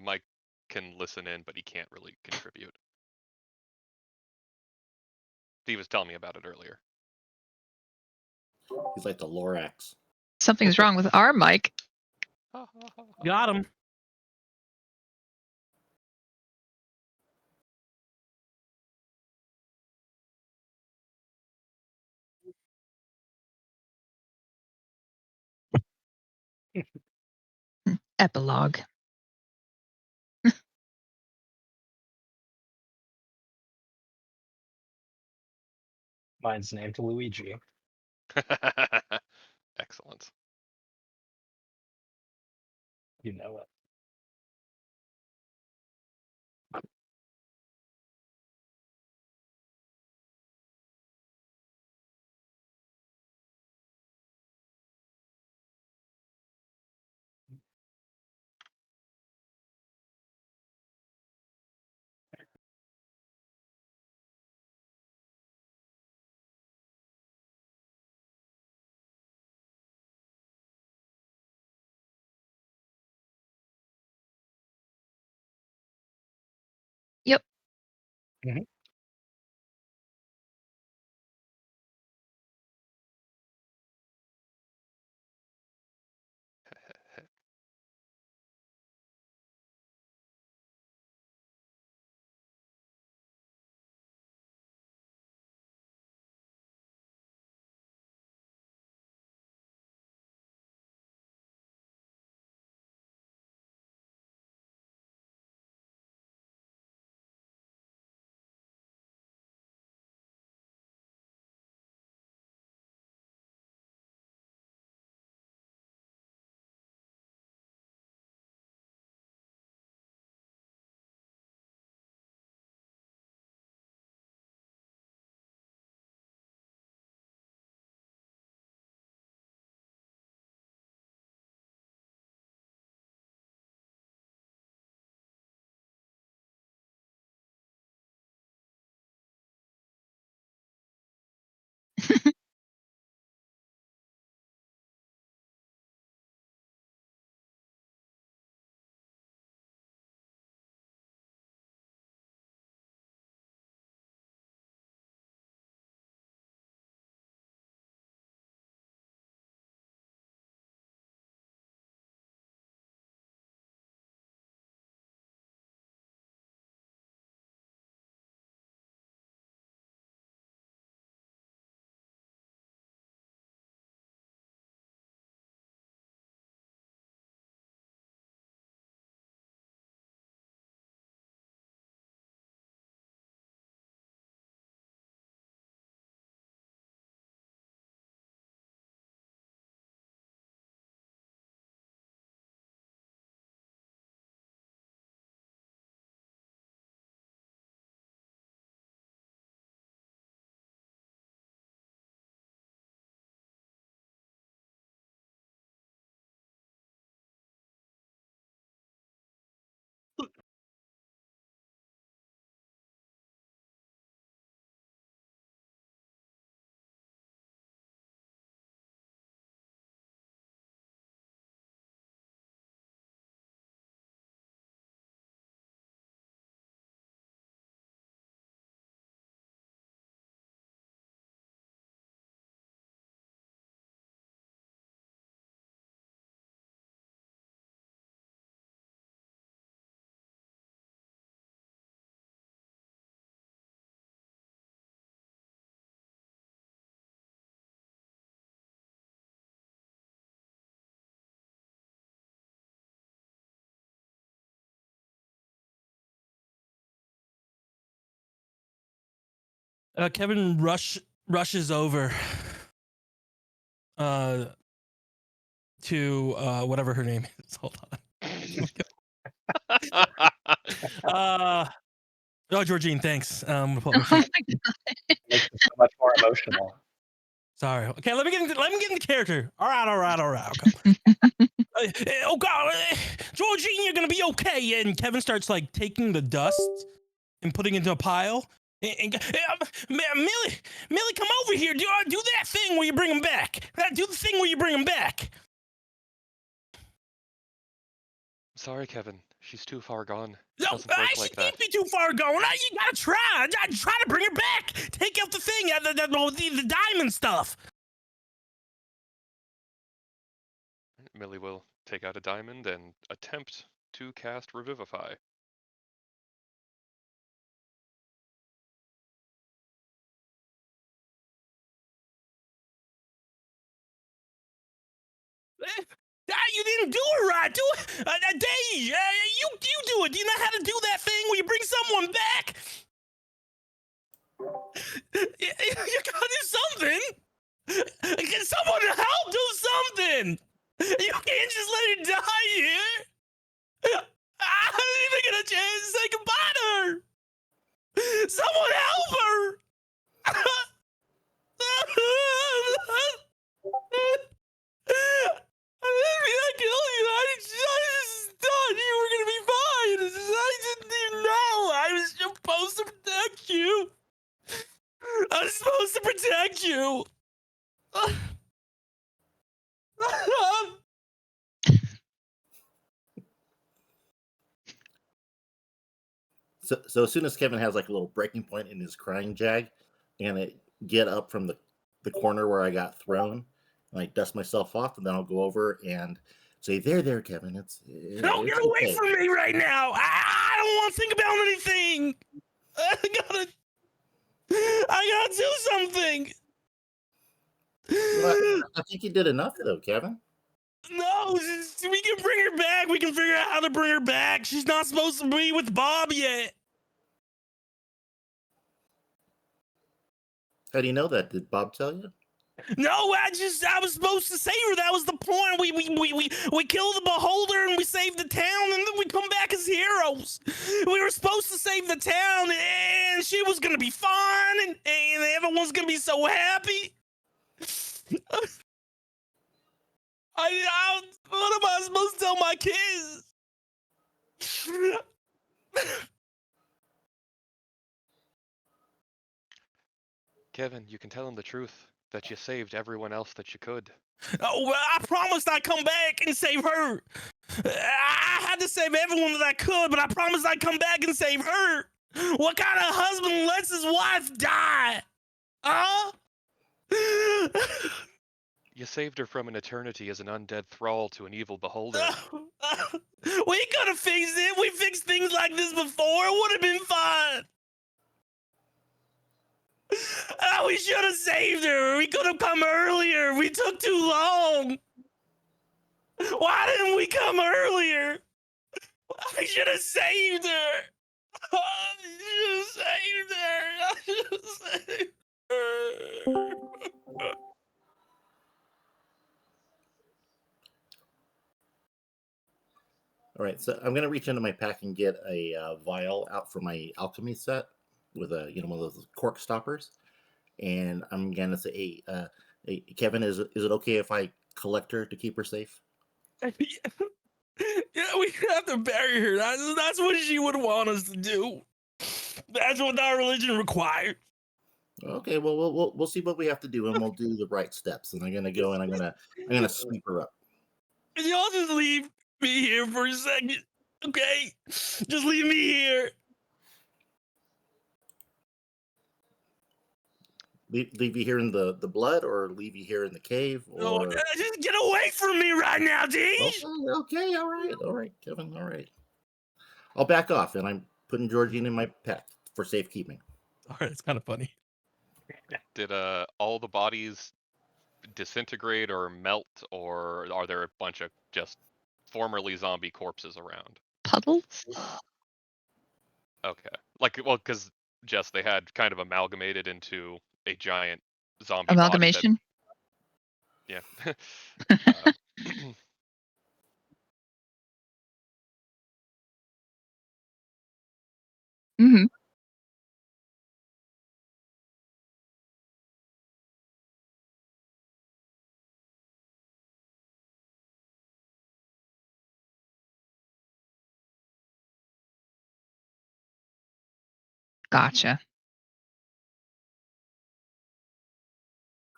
Mike can listen in, but he can't really contribute. Steve was telling me about it earlier. He's like the Lorax. Something's wrong with our mic. Got him. Epilogue. Mine's named Luigi. Excellent. You know it. Yep. Mhm. Kevin rushes over to whatever her name is. Hold on. Oh, Georgine, thanks. Oh my God. Makes it so much more emotional. Sorry. Okay, let me get into character. All right. Okay. Oh God, Georgine, you're gonna be okay. And Kevin starts like taking the dust and putting it into a pile. Millie, come over here. Do that thing where you bring him back. Do the thing where you bring him back. Sorry, Kevin. She's too far gone. It No, doesn't work she like can't that. be too far going. You gotta try. I try to bring her back. Take out the thing, the diamond stuff. Millie will take out a diamond and attempt to cast Revivify. You didn't do it right. Do it, Dave. You do it. Do you know how to do that thing where you bring someone back? You gotta do something. Can someone help do something? You can't just let her die here. I didn't even get a chance to say goodbye to her. Someone help her. I didn't mean to kill you. I just thought you were gonna be fine. I didn't even know. I was supposed to protect you. I was supposed to protect you. So as soon as Kevin has like a little breaking point in his crying jag, and it get up from the corner where I got thrown, and like dust myself off, and then I'll go over and say, "There, Kevin. Don't get away okay." from me right now. I don't want to think about anything. I gotta do something. Well, I think you did enough though, Kevin. No, we can bring her back. We can figure out how to bring her back. She's not supposed to be with Bob yet. How do you know that? Did Bob tell you? No, I was supposed to save her. That was the point. We killed the beholder and we saved the town, and then we come back as heroes. We were supposed to save the town, and she was gonna be fine, and everyone's gonna be so happy. What am I supposed to tell my kids? Kevin, you can tell him the truth, that you saved everyone else that you could. Oh, well, I promised I'd come back and save her. I had to save everyone that I could, but I promised I'd come back and save her. What kind of husband lets his wife die? Huh? You saved her from an eternity as an undead thrall to an evil beholder. We could have fixed it. We fixed things like this before. It would have been fine. We should have saved her. We could have come earlier. We took too long. Why didn't we come earlier? I should have saved her. I should have saved her. All right, so I'm gonna reach into my pack and get a vial out for my alchemy set with a one of those cork stoppers, and I'm gonna say, hey, Kevin, is it okay if I collect her to keep her safe? Yeah, we have to bury her. That's what she would want us to do. That's what our religion requires. Okay, well we'll see what we have to do, and we'll do the right steps. And I'm gonna go and I'm gonna sweep her up. Y'all just leave me here for a second, okay? Just leave me here. Leave you here in the blood, or leave you here in the cave, No, or just get away from me right now, Deej. okay, all right, Kevin, all right. I'll back off, and I'm putting Georgine in my pack for safekeeping. All right, it's kind of funny. Did all the bodies disintegrate or melt, or are there a bunch of just formerly zombie corpses around? Puddles? Okay. Like, well, because Jess, they had kind of amalgamated into a giant zombie Amalgamation? body that, yeah. Mm-hmm. Gotcha.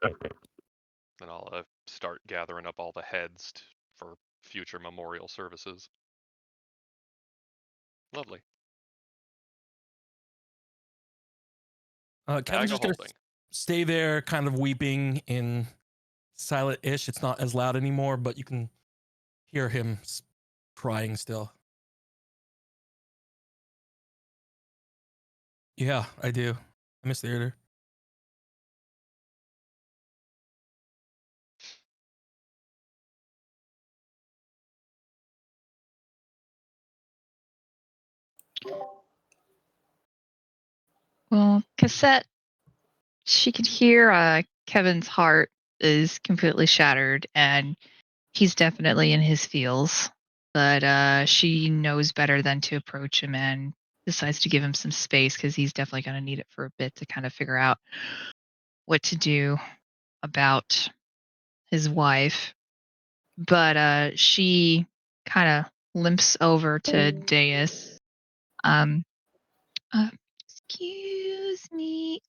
Then I'll start gathering up all the heads for future memorial services. Lovely. Kevin's Bag of just gonna holding. stay there, kind of weeping in silent-ish. It's not as loud anymore, but you can hear him crying still. Yeah, I do. I miss theater. Well, Cassette, she could hear Kevin's heart is completely shattered, and he's definitely in his feels. But she knows better than to approach him and decides to give him some space because he's definitely going to need it for a bit to kind of figure out what to do about his wife. But she kind of limps over to Deus. Um, uh, Excuse me,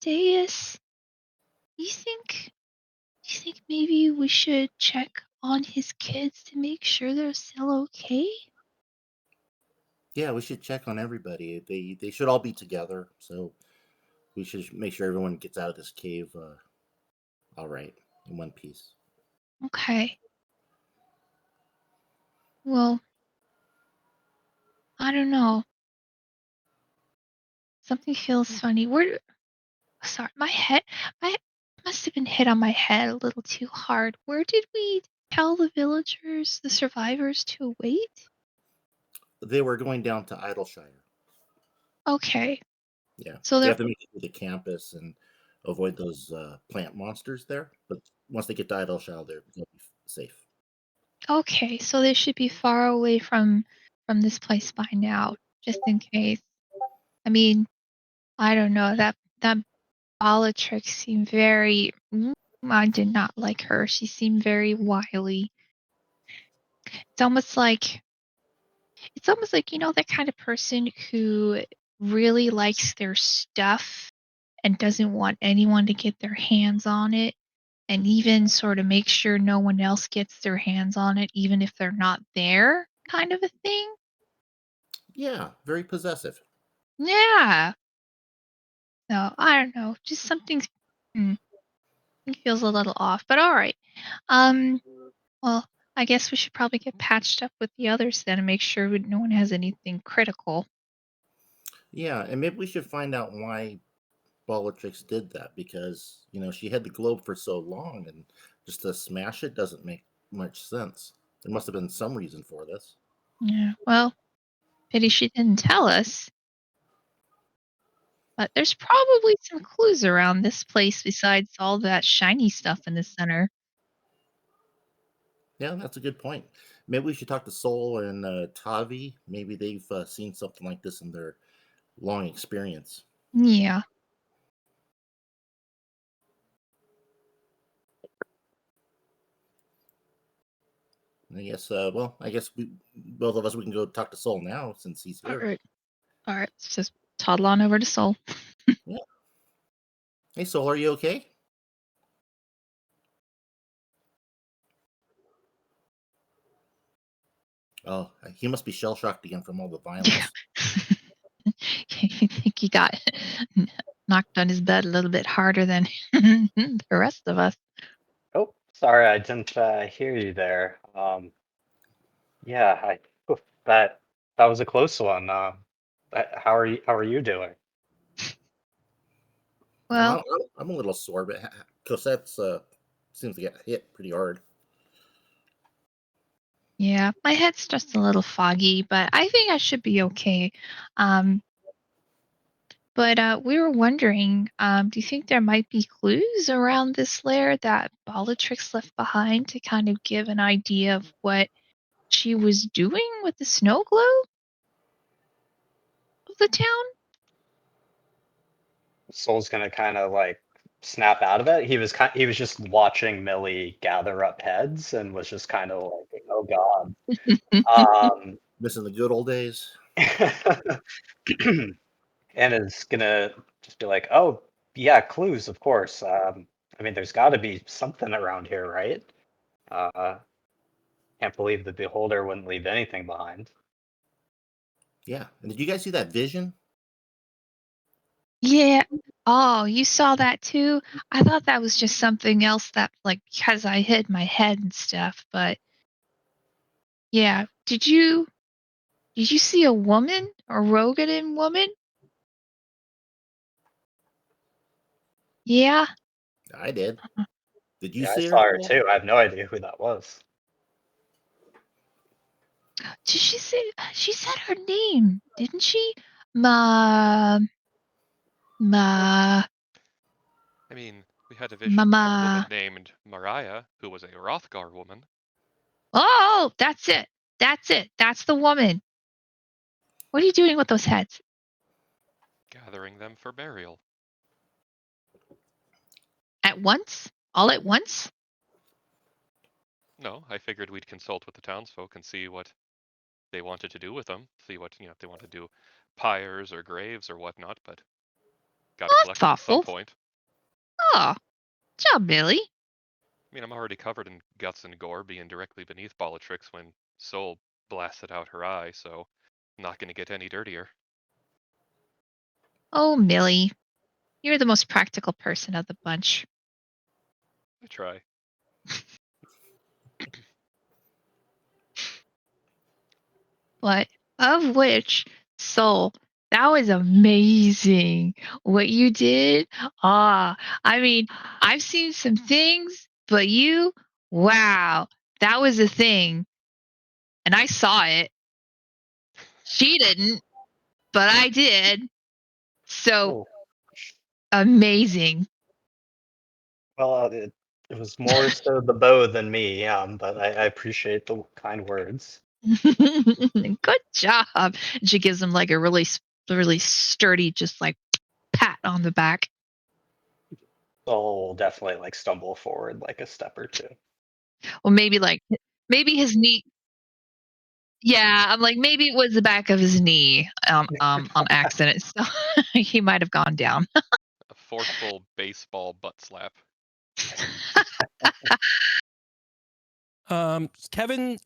Deus. You think maybe we should check on his kids to make sure they're still okay? Yeah, we should check on everybody. They should all be together. So we should make sure everyone gets out of this cave all right, in one piece. Okay. Well, I don't know. Something feels funny. Sorry, my must have been hit on my head a little too hard. Where did we tell the villagers, the survivors, to wait? They were going down to Idleshire. Okay. Yeah, So they they're have to make it through the campus and avoid those plant monsters there. But once they get to Idleshire, they'll be safe. okay, so they should be far away from this place by now, just in case. I mean, I don't know. That Bellatrix seemed very. I did not like her. She seemed very wily. It's almost like that kind of person who really likes their stuff and doesn't want anyone to get their hands on it, and even sort of make sure no one else gets their hands on it, even if they're not there, kind of a thing. Yeah, very possessive. Yeah. No, I don't know. Just something. Hmm, it feels a little off, but all right. Um. Well, I guess we should probably get patched up with the others then and make sure no one has anything critical. Yeah, and maybe we should find out why Bellatrix did that because she had the globe for so long, and just to smash it doesn't make much sense. There must have been some reason for this. Yeah. Well, pity she didn't tell us. But there's probably some clues around this place besides all that shiny stuff in the center. Yeah, that's a good point. Maybe we should talk to Sol and Tavi. Maybe they've seen something like this in their long experience. Yeah. I guess we both of us we can go talk to Sol now since he's All here. right. All right. Let's just toddle on over to Seoul. Yeah. Hey, Sol, are you okay? Oh, he must be shell shocked again from all the Yeah. violence. I think he got knocked on his bed a little bit harder than the rest of us. Oh, sorry, I didn't hear you there. Yeah, oof, that was a close one. How are you doing? Well, I'm a little sore, but Cosette's seems to get hit pretty hard. yeah, my head's just a little foggy, but I think I should be okay. Um, but we were wondering, do you think there might be clues around this lair that Bellatrix left behind to kind of give an idea of what she was doing with the snow globe of the town? Soul's gonna kind of like snap out of it. He was just watching Millie gather up heads and was just kind of like, oh God. Um, Missing the good old days. and is gonna just be like, oh yeah, clues, of course. I mean, there's got to be something around here, right? Uh, can't believe the beholder wouldn't leave anything behind. Yeah. And did you guys see that vision? Yeah. Oh, you saw that too? I thought that was just something else that, like, because I hid my head and stuff, but yeah. Did you see a woman? A Rogadan woman? Yeah. I did. Did you Yeah, I see saw her? her too. I have no idea who that was. Did she said her name, didn't she? Ma Ma I mean, we had a vision of a woman Mama. named Mariah, who was a Rothgar woman, Oh, that's it. That's it. That's the woman. What are you doing with those heads? gathering them for burial. At once? All at once? No, I figured we'd consult with the townsfolk and see what they wanted to do with them. See what, if they want to do pyres or graves or whatnot, but gotta Oh, that's collect them at some thoughtful. point. Oh, good job, Billy. I mean, I'm already covered in guts and gore being directly beneath Bellatrix when Soul blasted out her eye, so I'm not gonna get any dirtier. Oh, Millie. You're the most practical person of the bunch. I try. But of which, Soul, that was amazing. What you did. Ah, I mean, I've seen some things, but wow, that was a thing. And I saw it. She didn't, but I did. So Oh, amazing. well, it was more so the bow than me, but I appreciate the kind words. Good job. And she gives him like a really sturdy, just like pat on the back. Soul will definitely like stumble forward like a step or two. Well, maybe his knee. Yeah, I'm like, maybe it was the back of his knee, on accident. So he might have gone down. A forceful baseball butt slap. Kevin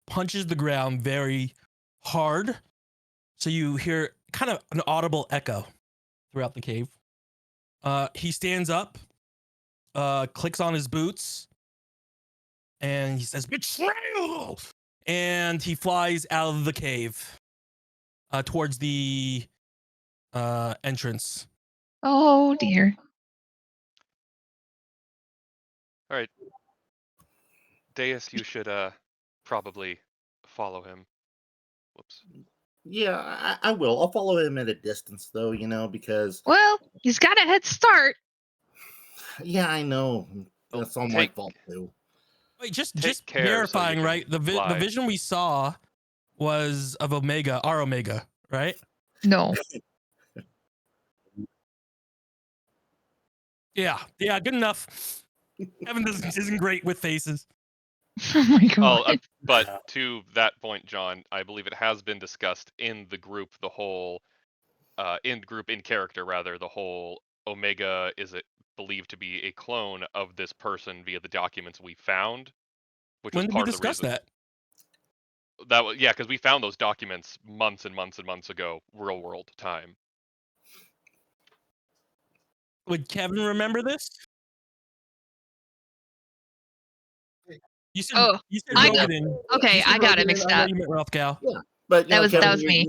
punches the ground very hard, so you hear kind of an audible echo throughout the cave. He stands up, clicks on his boots, and he says, "Betrayal!" And he flies out of the cave towards the entrance. Oh dear. All right, Deus, you should probably follow him. Whoops. Yeah, I will. I'll follow him at a distance, though, because, Well, he's got a head start. yeah, I know. Well, That's all my take fault, too. Wait, just take care so you verifying, can right? The fly. vision we saw was of Omega, our Omega, right? No. Yeah, good enough. Kevin isn't great with faces. Oh my Oh, god. but Yeah. to that point, John, I believe it has been discussed in the group, the whole, in character rather, the whole Omega is believed to be a clone of this person via the documents we found, which was When did we part of the discuss reason. that? That was, yeah, because we found those documents months and months and months ago, real world time. Would Kevin remember this? You said Oh, I know. Rogadin. Okay, You said I got it Rogadin. mixed I know up. you meant Rothgal. Yeah, but That Kevin, was me.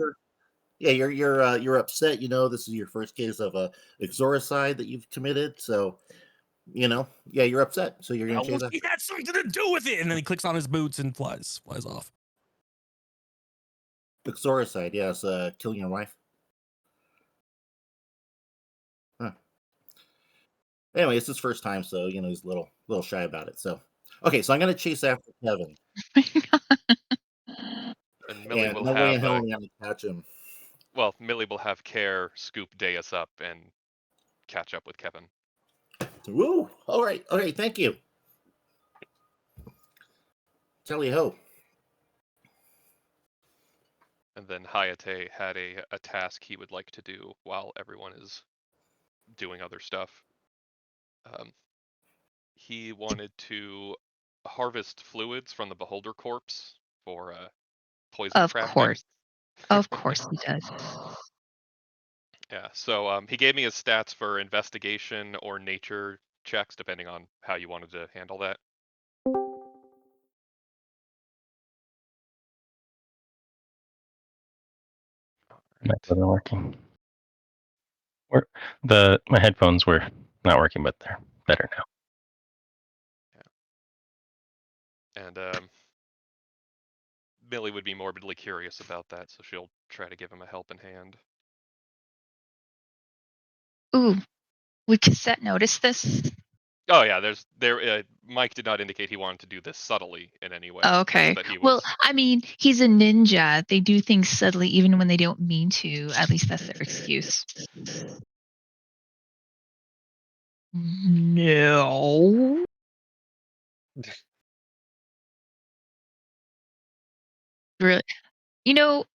you're upset. This is your first case of a exorcide that you've committed, so yeah, you're upset. So you're gonna chase He after had something to do with it, and then he clicks on his boots and flies off. exorcide. Yes, killing your wife. Huh. Anyway, it's his first time, so he's a little shy about it. So okay, so I'm gonna chase after Kevin, And Millie and will no way in have hell I'm gonna catch him. Millie will have care scoop Deus up and catch up with Kevin. Woo! All right, okay, thank you. Tally ho. And then Hayate had a task he would like to do while everyone is doing other stuff. He wanted to harvest fluids from the beholder corpse for poison Of crafting. course. Of course he does. Yeah, so he gave me his stats for investigation or nature checks, depending on how you wanted to handle that. Mic wasn't working. My headphones were not working, but they're better now. And Millie would be morbidly curious about that, so she'll try to give him a helping hand. Ooh, would Cassette notice this? Oh yeah, Mike did not indicate he wanted to do this subtly in any way. Oh, okay. Just that he Well, was. I mean, he's a ninja. They do things subtly even when they don't mean to. At least that's their excuse. No. Really? You know,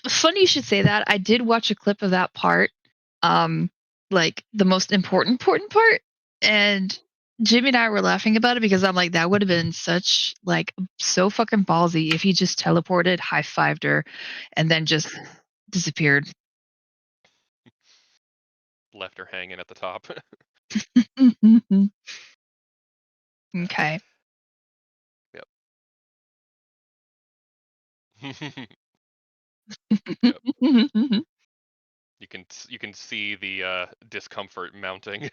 funny you should say that. I did watch a clip of that part. Like the most important part. And Jimmy and I were laughing about it because I'm like, that would have been so fucking ballsy if he just teleported, high fived her, and then just disappeared. Left her hanging at the top. Okay. Yep. You can see the discomfort mounting.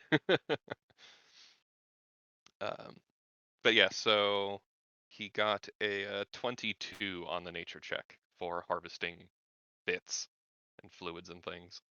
But yeah, so he got a 22 on the nature check for harvesting bits and fluids and things.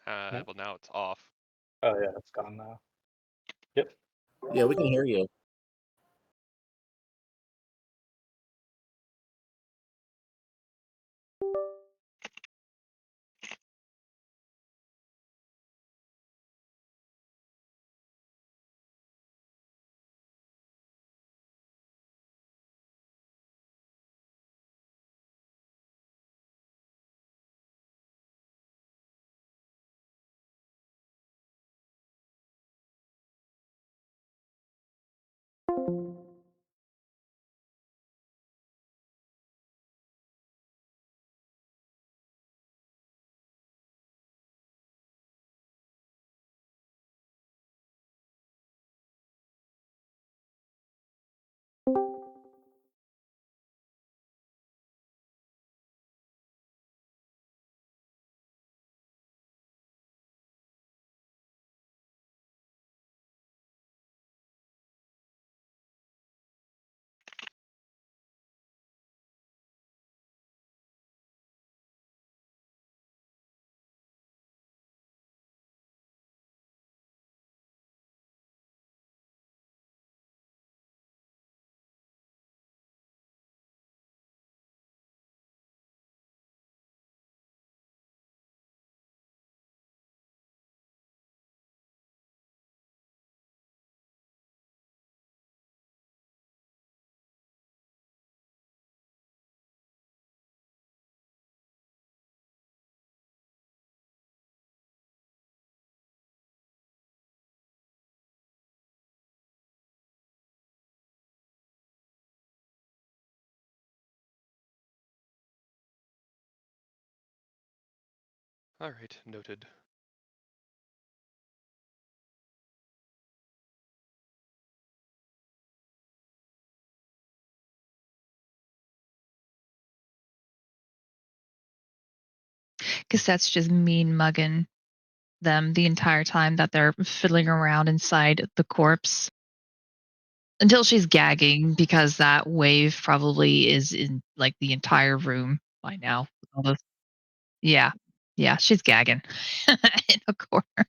Well, now it's off. Oh yeah, it's gone now. Yep. Yeah, we can hear you. All right, noted. Because that's just mean mugging them the entire time that they're fiddling around inside the corpse. Until she's gagging, because that wave probably is in, like, the entire room by now. All those Yeah. Yeah, she's gagging in a corner.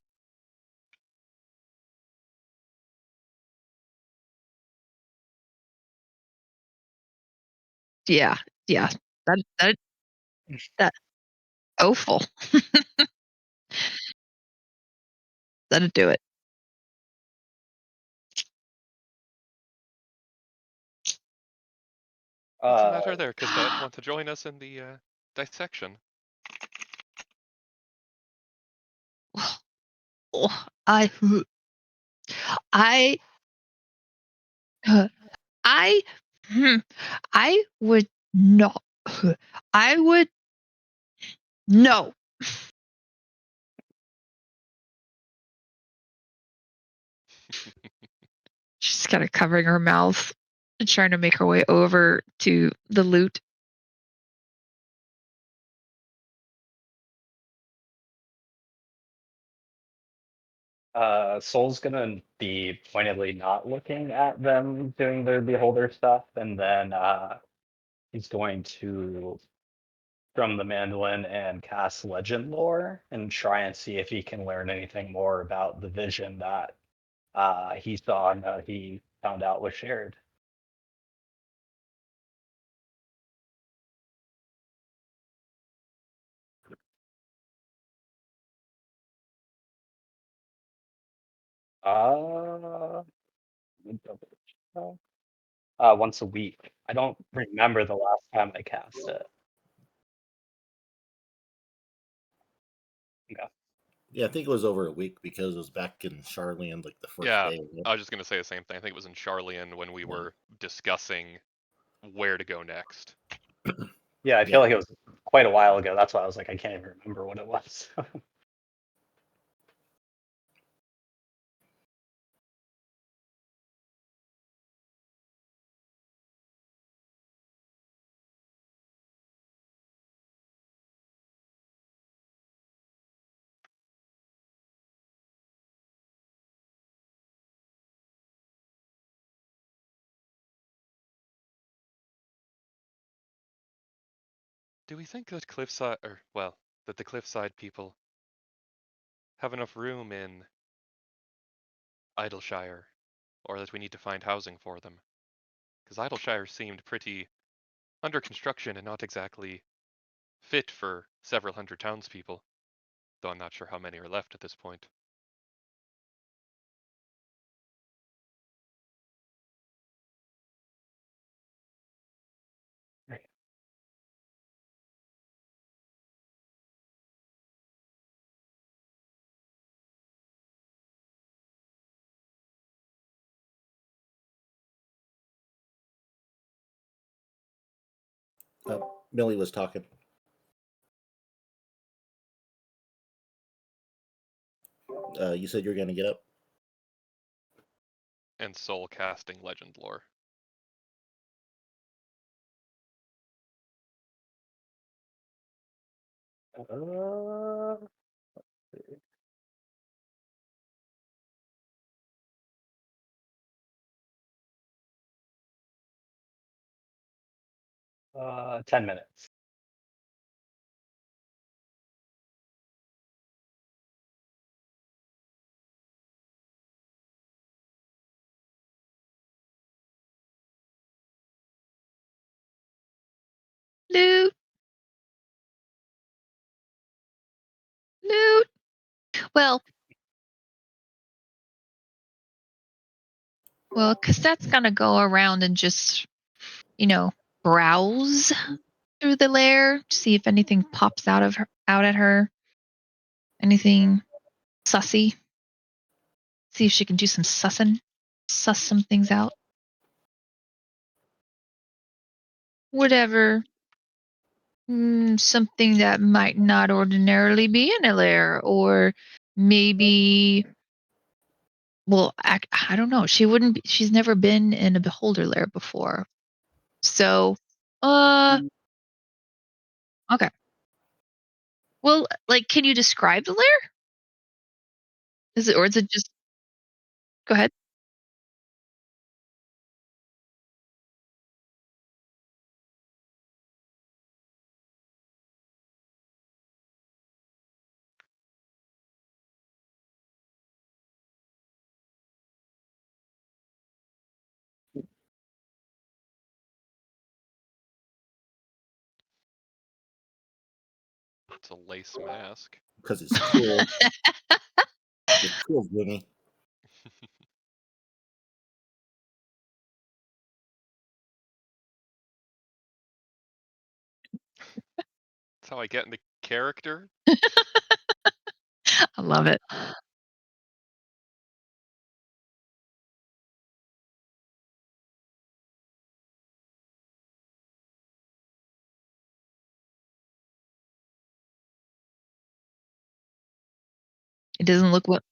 Yeah. Yeah. That that awful. That'd do it. What's the matter Uh, there, Cassette? Want to join us in the dissection? Oh, I I I would not I would no. She's kinda covering her mouth and trying to make her way over to the loot. Soul's gonna be pointedly not looking at them doing their beholder stuff, and then he's going to drum the mandolin and cast legend lore and try and see if he can learn anything more about the vision that he saw and that he found out was shared. Uh, once a week. I don't remember the last time I cast it. Yeah. Yeah, I think it was over a week because it was back in Charlene, like the first Yeah, day. I was just gonna say the same thing. I think it was in Charlian when we Yeah. were discussing where to go next. Yeah, I feel like it was quite a while ago. That's why I was like, I can't even remember what it was. Do we think that Cliffside, or well, that the Cliffside people have enough room in Idleshire, or that we need to find housing for them? Because Idleshire seemed pretty under construction and not exactly fit for several hundred townspeople, though I'm not sure how many are left at this point. Millie was talking. You said you were going to get up. And soul casting legend lore. uh, 10 minutes. Loot. Loot. Well, Cassette's gonna go around and just, browse through the lair, see if anything pops out at her. Anything sussy. See if she can do some sussing. Suss some things out. Whatever Something that might not ordinarily be in a lair, or maybe. Well, I don't know. She wouldn't. She's never been in a beholder lair before, so. Okay. Well, like, can you describe the lair? Is it just? Go ahead. It's a lace mask. Because it's cool. It's cool, Jimmy. That's how I get into character. I love it. It doesn't look what.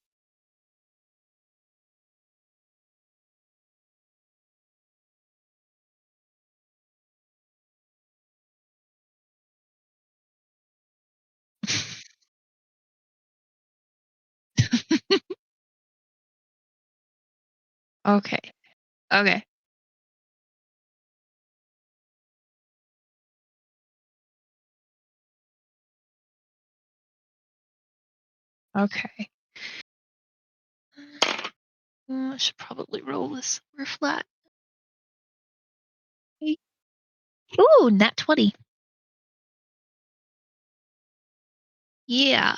Okay. Okay. Okay. I should probably roll this somewhere flat. Ooh, nat 20. Yeah.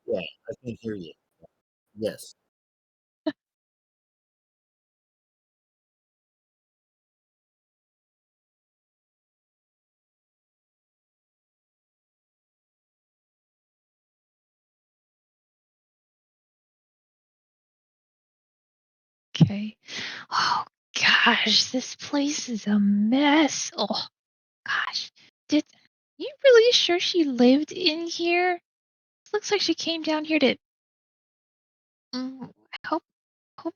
Yeah, I can hear you. Yes. Okay. Oh gosh, this place is a mess. Oh gosh. Did you really sure she lived in here? Looks like she came down here to. I hope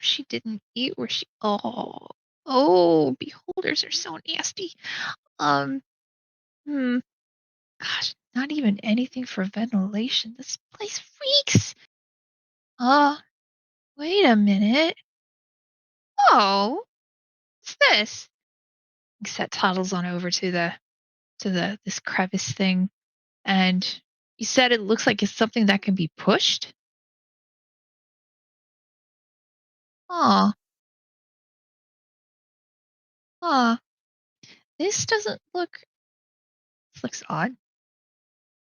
she didn't eat where she. Oh, beholders are so nasty. Um. Hmm. Gosh, not even anything for ventilation. This place reeks. Uh. Wait a minute. Oh, what's this? Set toddles on over to the this crevice thing, and you said it looks like it's something that can be pushed. Oh, oh, this doesn't look. This looks odd.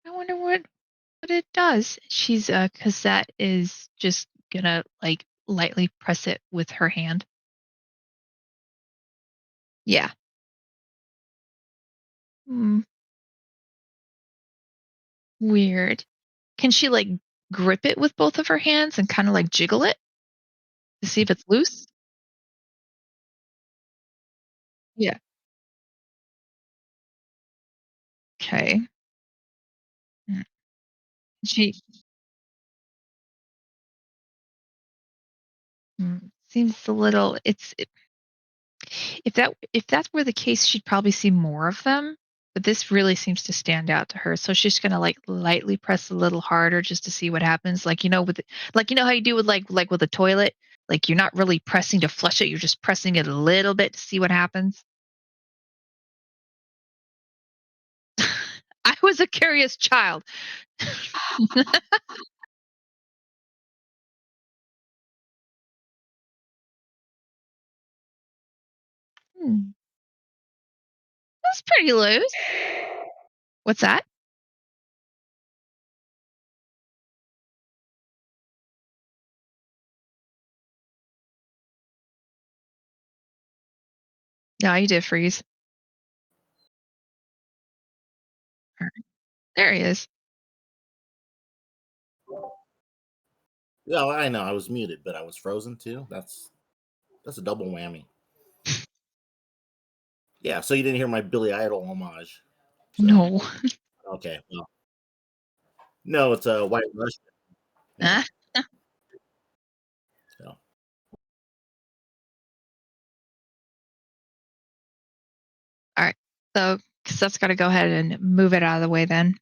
I wonder what it does. She's Cosette is just gonna like lightly press it with her hand. Yeah. Hmm, weird. Can she like grip it with both of her hands and kind of like jiggle it to see if it's loose? Yeah. Okay. Mm. She seems a little. If that were the case, she'd probably see more of them. But this really seems to stand out to her. So she's gonna like lightly press a little harder just to see what happens. Like like how you do with like with a toilet. Like you're not really pressing to flush it. You're just pressing it a little bit to see what happens. I was a curious child. That's pretty loose. What's that? Yeah, you did freeze. All right. There he is. Yeah, I know. I was muted, but I was frozen too. That's a double whammy. Yeah, so you didn't hear my Billy Idol homage. So, No. okay. Well, no, it's a White Russian. Yeah. Ah. So. All right. So Casette's got to go ahead and move it out of the way then.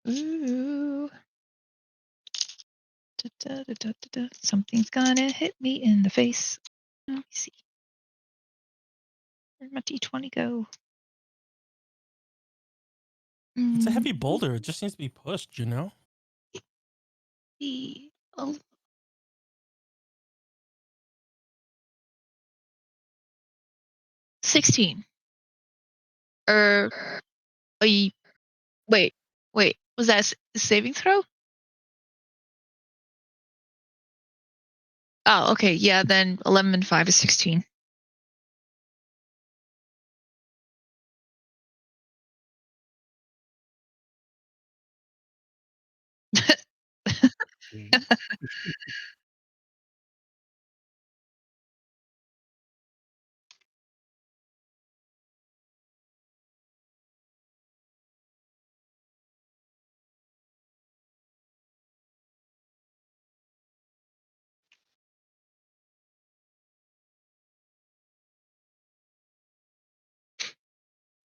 Ooh. Something's gonna hit me in the face. Let me see. Where'd my D20 go? It's a heavy boulder. It just needs to be pushed, you know? Oh. 16. Wait. Was that a saving throw? Oh, okay. Yeah, then 11 and 5 is 16.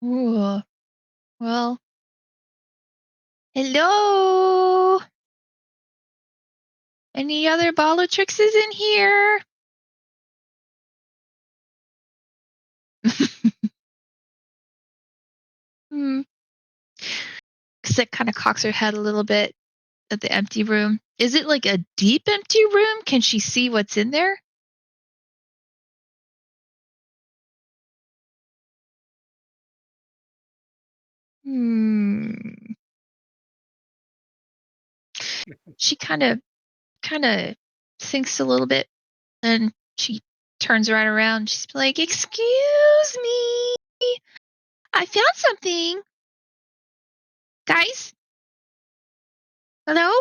Ooh. Well. Hello? Any other Bellatrixes in here? Hmm. Cassette kind of cocks her head a little bit at the empty room. Is it like a deep empty room? Can she see what's in there? Hmm. She kind of thinks a little bit, then she turns right around. She's like, "Excuse me, I found something, guys. Hello?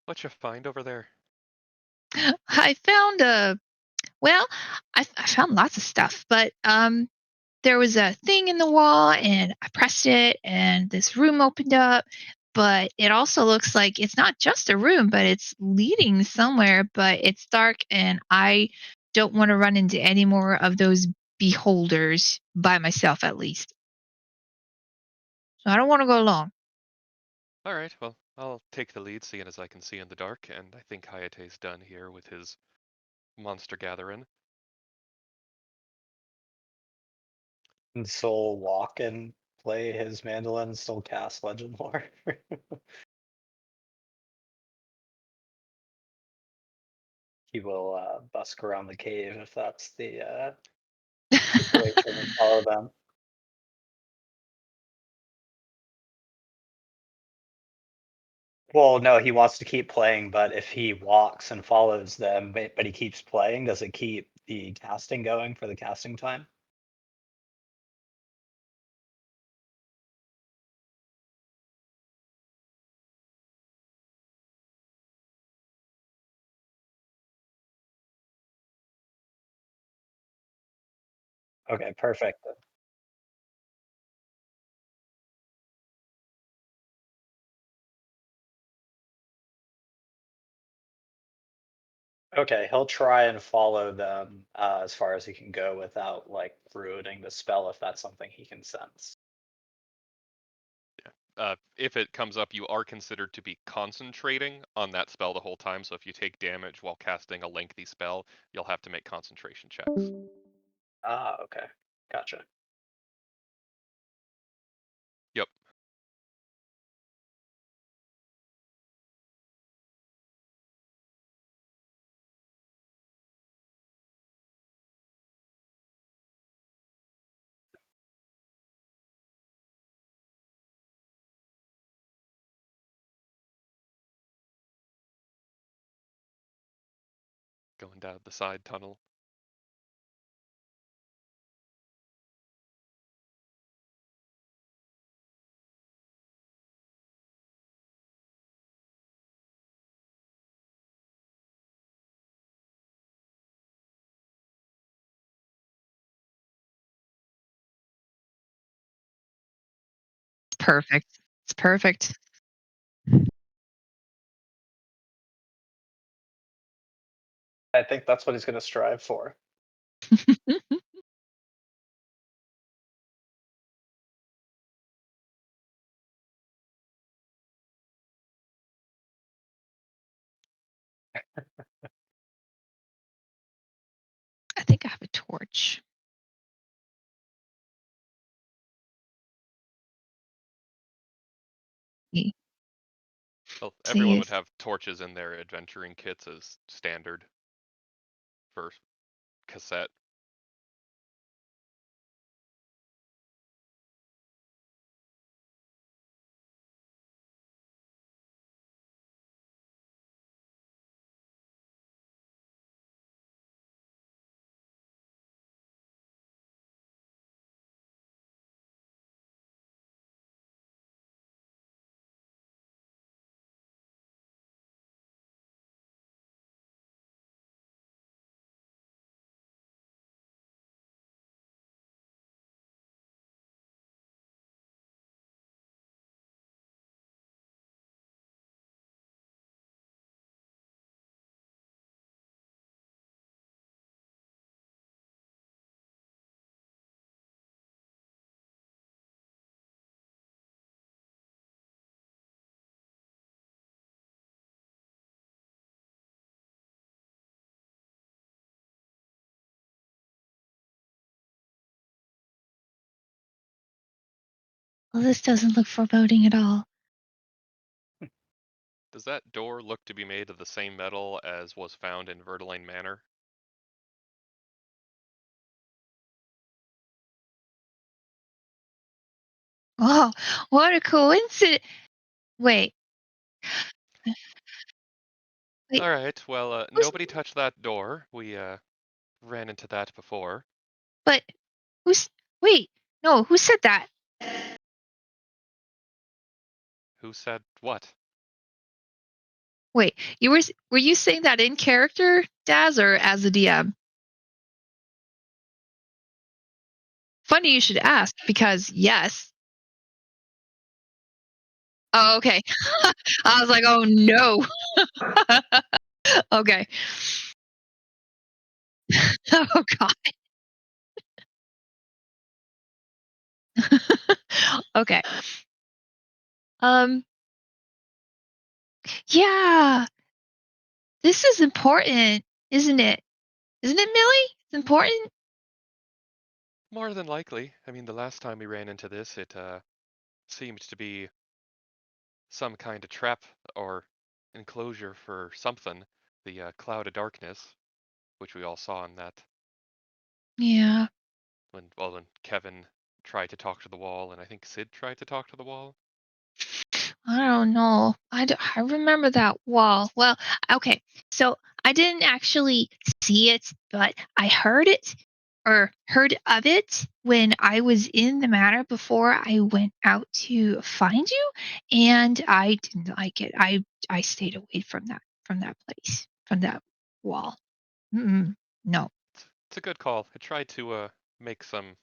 What you find over there? I found well, I found lots of stuff, but there was a thing in the wall and I pressed it and this room opened up, but it also looks like it's not just a room, but it's leading somewhere, but it's dark and I don't want to run into any more of those beholders by myself at least. So I don't want to go along. All right, well, I'll take the lead, seeing as I can see in the dark, and I think Hayate's done here with his monster gathering. And Soul walk and play his mandolin and still cast Legend Lore. He will busk around the cave if that's the situation and follow them. Well, no, he wants to keep playing, but if he walks and follows them, but he keeps playing, does it keep the casting going for the casting time? Okay, perfect. Okay, he'll try and follow them as far as he can go without like ruining the spell if that's something he can sense. If it comes up, you are considered to be concentrating on that spell the whole time, so if you take damage while casting a lengthy spell, you'll have to make concentration checks. Ah, okay. Gotcha. Yep. Going down the side tunnel. perfect. It's perfect. I think that's what he's going to strive for. I think I have a torch. See, Well, see everyone would if have torches in their adventuring kits as standard for cassette. well, this doesn't look foreboding at all. Does that door look to be made of the same metal as was found in Vertelaine Manor? Oh, what a coincidence! Wait, wait. All right. Well, Who's, nobody touched that door. We ran into that before. but who's? Wait, no. Who said that? Who said what? Wait, were you saying that in character, Daz, or as a DM? Funny you should ask, because yes. Oh, okay. I was like, oh no. Okay. Oh god. Okay. Um. Yeah. This is important, isn't it? Isn't it, Millie? It's important. More than likely. I mean, the last time we ran into this, it seemed to be some kind of trap or enclosure for something. The cloud of darkness, which we all saw in that Yeah. when Kevin tried to talk to the wall, and I think Sid tried to talk to the wall. I don't know. I remember that wall. Well, okay. So I didn't actually see it, but I heard it or heard of it when I was in the manor before I went out to find you, and I didn't like it. I stayed away from that place, from that wall. Mm-mm, no. It's a good call. I tried to make some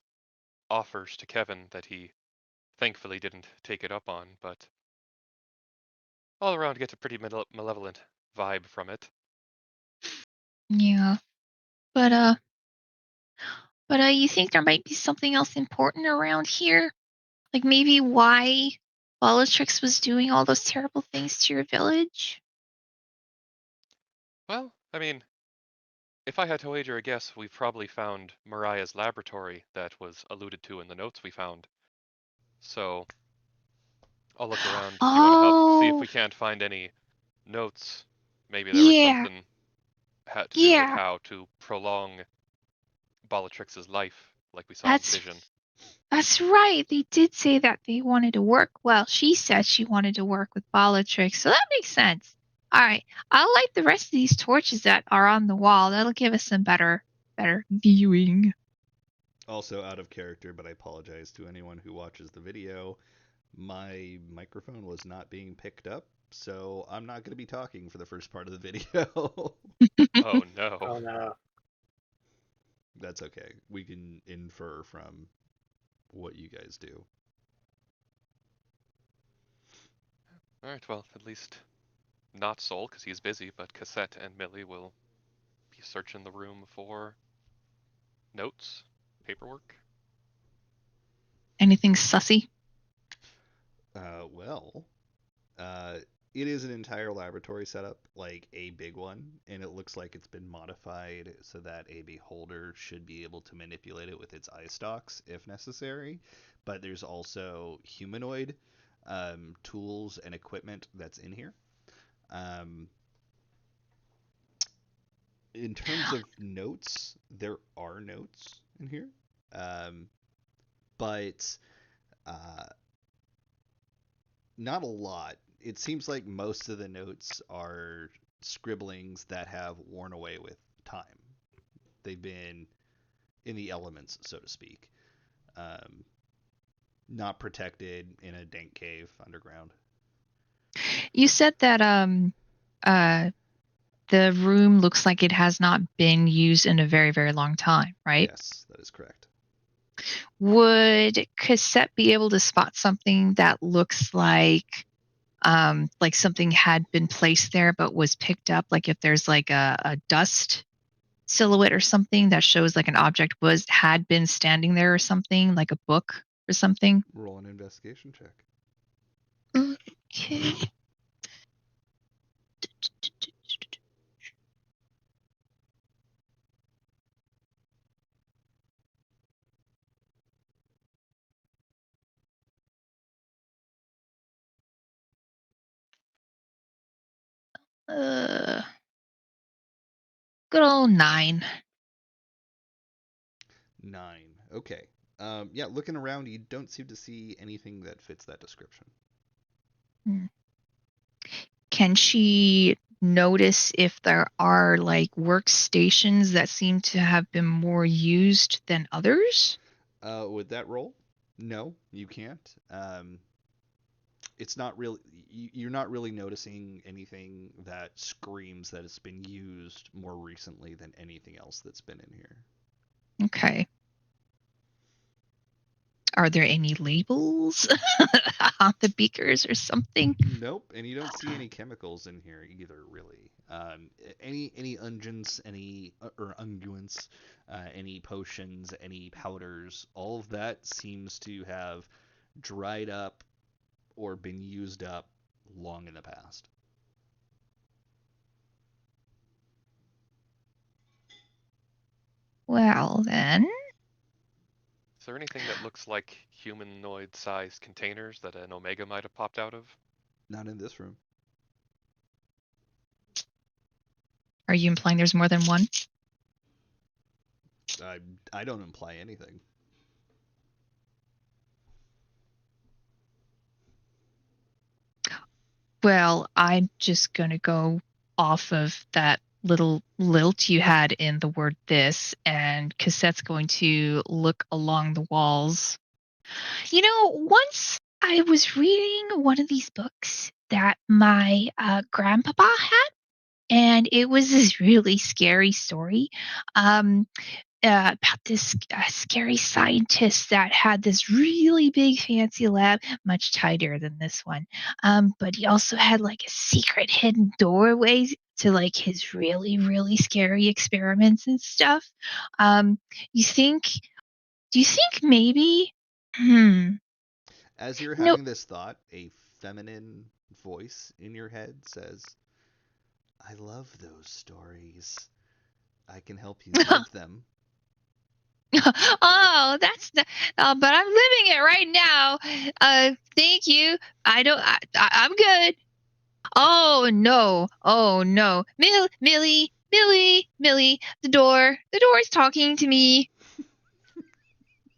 offers to Kevin that he thankfully didn't take it up on, but all around gets a pretty malevolent vibe from it. Yeah. But you think there might be something else important around here? Like maybe why Bellatrix was doing all those terrible things to your village? Well, I mean, if I had to wager a guess, we've probably found Mariah's laboratory that was alluded to in the notes we found. So I'll look around if you want to help see if Oh, we can't find any notes. Maybe there was yeah, something had to do with yeah. how to prolong Bellatrix's life, like we saw in That's Vision. that's right. They did say that they wanted to work. Well, she said she wanted to work with Bellatrix, so that makes sense. All right, I'll light the rest of these torches that are on the wall. That'll give us some better viewing. Also out of character, but I apologize to anyone who watches the video. My microphone was not being picked up, so I'm not going to be talking for the first part of the video. Oh no. Oh no. That's okay. We can infer from what you guys do. All right, well, at least not Sol, because he's busy, but Cassette and Millie will be searching the room for notes, paperwork. Anything sussy? Well, it is an entire laboratory setup, like a big one, and it looks like it's been modified so that a beholder should be able to manipulate it with its eye stalks if necessary. But there's also humanoid tools and equipment that's in here. Um, in terms of notes, there are notes in here, but uh, not a lot. It seems like most of the notes are scribblings that have worn away with time. They've been in the elements, so to speak. Um, Not protected in a dank cave underground. You said that uh the room looks like it has not been used in a very, very long time, right? Yes, that is correct. Would Cassette be able to spot something that looks like something had been placed there but was picked up? Like if there's like a dust silhouette or something that shows like an object had been standing there or something, like a book or something? Roll an investigation check. Okay. Uh, good old 9. 9. Okay. Yeah, looking around, you don't seem to see anything that fits that description. Can she notice if there are like workstations that seem to have been more used than others? With that roll, no, you can't. It's not really. You're not really noticing anything that screams that it's been used more recently than anything else that's been in here. Okay. Are there any labels on the beakers or something? Nope, and you don't see any chemicals in here either, really. Any unguents, or unguents, any potions, any powders, all of that seems to have dried up or been used up long in the past. Well, then. Is there anything that looks like humanoid-sized containers that an Omega might have popped out of? Not in this room. Are you implying there's more than one? I don't imply anything. Well, I'm just going to go off of that little lilt you had in the word this, and Cassette's going to look along the walls. You know, once I was reading one of these books that my grandpapa had, and it was this really scary story. Um, about this scary scientist that had this really big fancy lab, much tidier than this one. But he also had like a secret hidden doorway to like his really, really scary experiments and stuff. Um, you think, do you think maybe, hmm, As you're no, having this thought, a feminine voice in your head says, I love those stories. I can help you live them. oh, but I'm living it right now. Thank you. I don't, I'm good. Oh no! Oh no! Millie! The door's talking to me.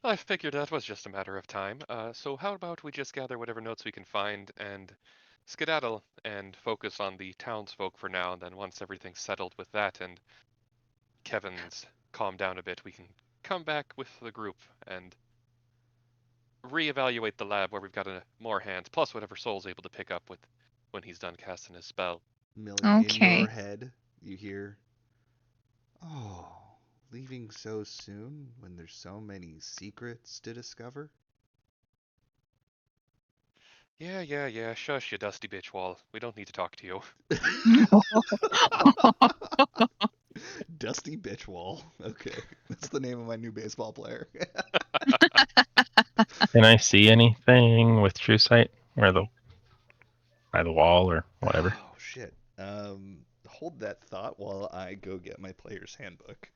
I figured that was just a matter of time. So how about we just gather whatever notes we can find and skedaddle and focus on the townsfolk for now, and then once everything's settled with that and Kevin's calmed down a bit, we can come back with the group and reevaluate the lab where we've got more hands, plus whatever Soul's able to pick up with when he's done casting his spell. Millie, in your Okay. head, you hear, oh, leaving so soon when there's so many secrets to discover? Yeah. Shush, you dusty bitch wall. We don't need to talk to you. Dusty Bitch Wall. Okay, that's the name of my new baseball player. Can I see anything with true sight, or by the wall or whatever? Oh shit. Hold that thought while I go get my player's handbook.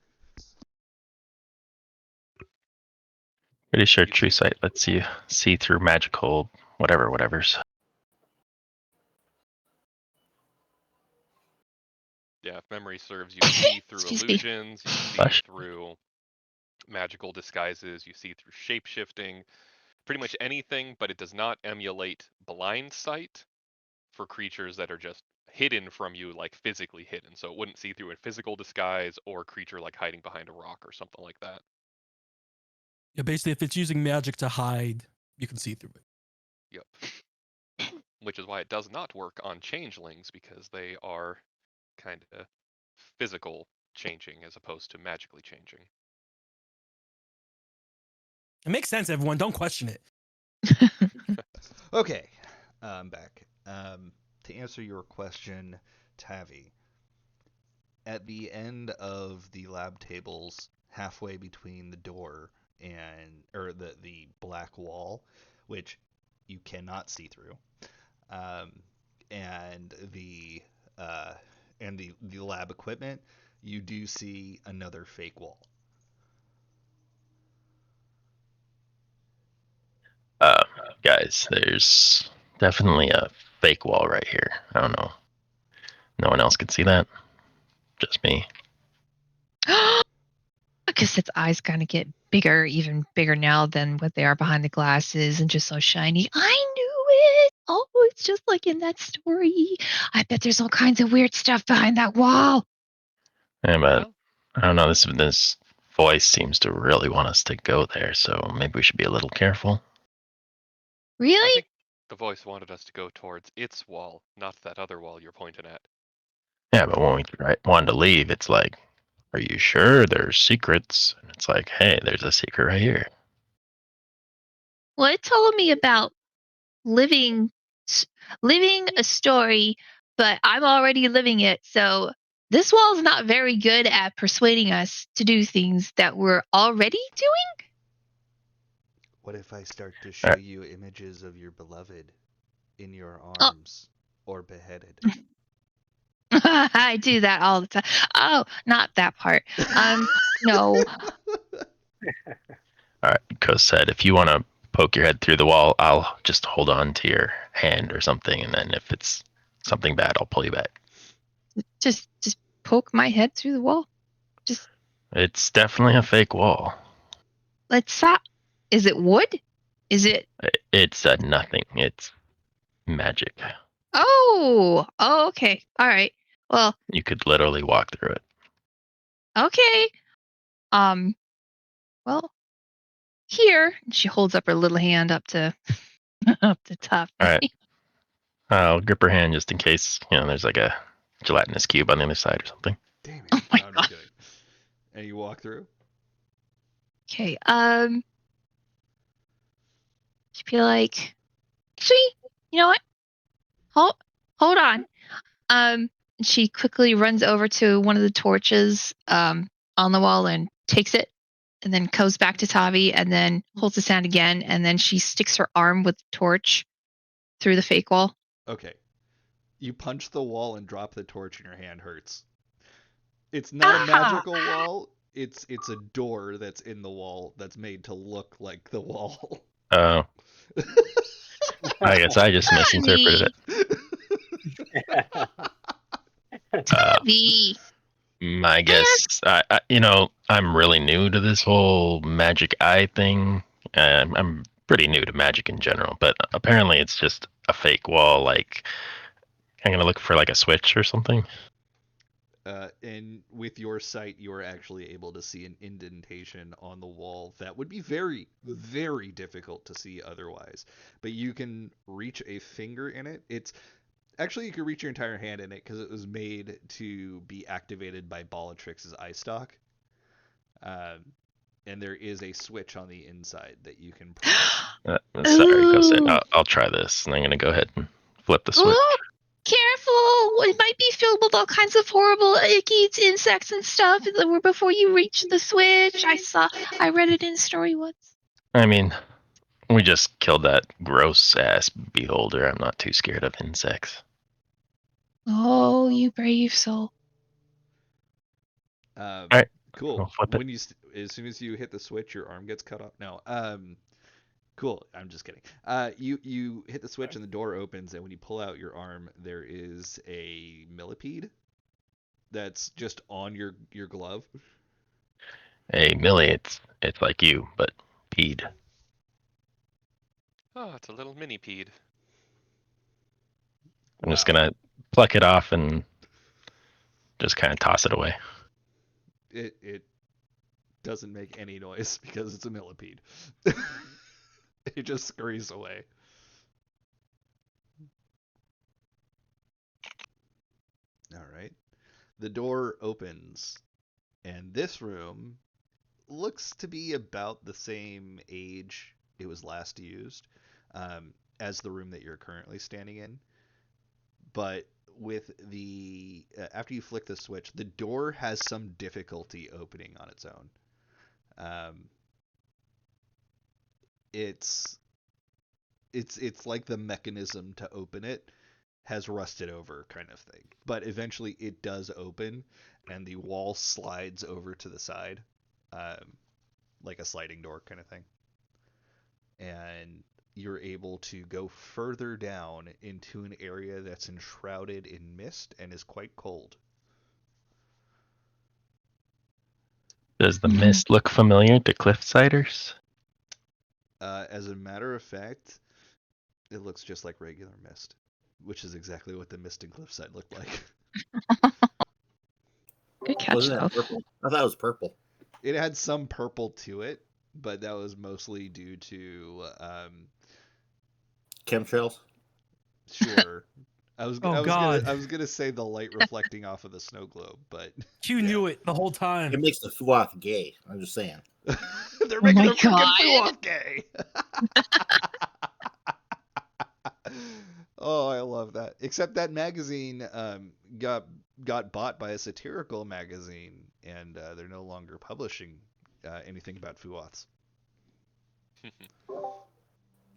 Pretty sure You true see- sight lets you see through magical whatever's. Yeah, if memory serves, you see through Excuse me. illusions, you see Flash. through magical disguises, you see through shape-shifting, pretty much anything, but it does not emulate blind sight for creatures that are just hidden from you, like physically hidden. So it wouldn't see through a physical disguise or a creature like hiding behind a rock or something like that. Yeah, basically, if it's using magic to hide, you can see through it. Yep. Which is why it does not work on changelings, because they are kind of physical changing as opposed to magically changing. It makes sense, everyone. Don't question it. Okay, I'm back. To answer your question, Tavi, at the end of the lab tables, halfway between the door or the black wall, which you cannot see through, um, and uh, the lab equipment, you do see another fake wall. Guys, there's definitely a fake wall right here. I don't know. No one else can see that. Just me. Because its eyes kind of get bigger, even bigger now than what they are behind the glasses, and just so shiny. I knew it. Oh, it's just like in that story. I bet there's all kinds of weird stuff behind that wall. Yeah, but Well, I don't know. This voice seems to really want us to go there, so maybe we should be a little careful. I Really? think the voice wanted us to go towards its wall, not that other wall you're pointing at. Yeah, but when we wanted to leave, it's like, are you sure there's secrets? And it's like, hey, there's a secret right here. Well, it told me about living living a story, but I'm already living it. So this wall's not very good at persuading us to do things that we're already doing. What if I start to All show right. you images of your beloved in your Oh, arms or beheaded? I do that all the time. Oh, not that part. No. All right, Cosette, if you want to poke your head through the wall, I'll just hold on to your hand or something, and then if it's something bad, I'll pull you back. Just poke my head through the wall. Just It's definitely a fake wall. let's stop. Is it wood? Is it? It's nothing. It's magic. Oh, okay. All right. Well, You could literally walk through it. okay. Um, well, here. She holds up her little hand up to up to top. All right. I'll grip her hand just in case, there's like a gelatinous cube on the other side or something. Damn it. Oh my No, I'm god. just kidding. And you walk through? Okay. She'd be like, actually, you know what? Hold on. She quickly runs over to one of the torches on the wall and takes it, and then goes back to Tavi, and then holds his hand again, and then she sticks her arm with the torch through the fake wall. Okay. You punch the wall and drop the torch and your hand hurts. It's not a Ah! magical wall. It's a door that's in the wall that's made to look like the wall. Oh, I guess I just misinterpreted Tavi! it. Uh, Tavi! my I guess, I'm really new to this whole magic eye thing. I'm pretty new to magic in general, but apparently it's just a fake wall. Like, I'm gonna look for like a switch or something. And with your sight, you are actually able to see an indentation on the wall that would be very, very difficult to see otherwise. But you can reach a finger in it. Actually, you could reach your entire hand in it because it was made to be activated by Bellatrix's eye stalk. And there is a switch on the inside that you can press. Sorry, go sit. Ooh. I'll try this, and I'm gonna go ahead and flip the switch. Ooh, careful! It might be filled with all kinds of horrible, icky insects and stuff before you reach the switch. I read it in a story once. I mean, we just killed that gross ass beholder. I'm not too scared of insects. Oh, you brave soul. Alright, Cool. I'll flip it. When as soon as you hit the switch, your arm gets cut off. No. Cool. I'm just kidding. You hit the switch and the door opens, and when you pull out your arm, there is a millipede that's just on your glove. Hey, Millie, it's like you, but peed. Oh, it's a little mini peed. I'm just Wow. gonna pluck it off and just kind of toss it away. It doesn't make any noise because it's a millipede. It just scurries away. All right. The door opens, and this room looks to be about the same age it was last used as the room that you're currently standing in. But with the after you flick the switch, the door has some difficulty opening on its own. Um, it's it's like the mechanism to open it has rusted over kind of thing. But eventually it does open, and the wall slides over to the side, like a sliding door kind of thing. And you're able to go further down into an area that's enshrouded in mist and is quite cold. Does the mist look familiar to Cliffsiders? As a matter of fact, it looks just like regular mist, which is exactly what the mist in Cliffside looked like. Good catch, Wasn't though. that purple? I thought it was purple. It had some purple to it, but that was mostly due to Chemtrails. sure. I was Oh, God. gonna say the light reflecting off of the snow globe, but You knew it the whole time. It makes the Fuoth gay. I'm just saying. they're Oh making my a freaking God. foo off gay. Oh, I love that. Except that magazine got bought by a satirical magazine, and they're no longer publishing anything about Fuoths.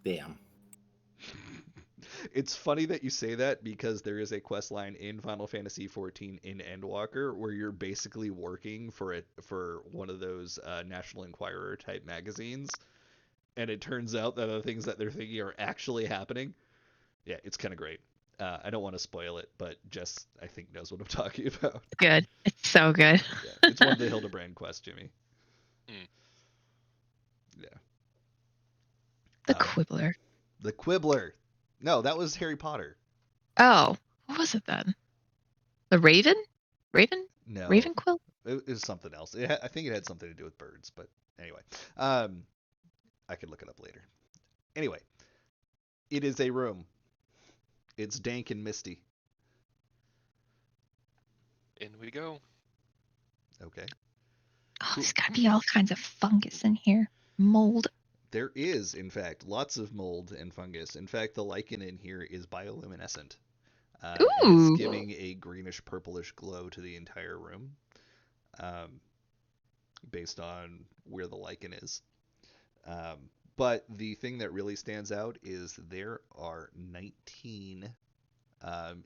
Damn. It's funny that you say that because there is a quest line in Final Fantasy XIV in Endwalker where you're basically working for one of those National Enquirer type magazines, and it turns out that the things that they're thinking are actually happening. Yeah, it's kind of great. I don't want to spoil it, but Jess, I think, knows what I'm talking about. Good. It's so good. Yeah, it's one of the Hildebrand quests, Jimmy. Yeah. The Quibbler. The Quibbler. No, that was Harry Potter. Oh, what was it then? The Raven? Raven? No, Ravenquill? it was something else. I think it had something to do with birds, but anyway, I could look it up later. Anyway, it is a room. It's dank and misty. In we go. Okay. Oh, there's gotta be all kinds of fungus in here. Mold. There is, in fact, lots of mold and fungus. In fact, the lichen in here is bioluminescent. It is Ooh. giving a greenish purplish glow to the entire room, based on where the lichen is. But the thing that really stands out is there are 19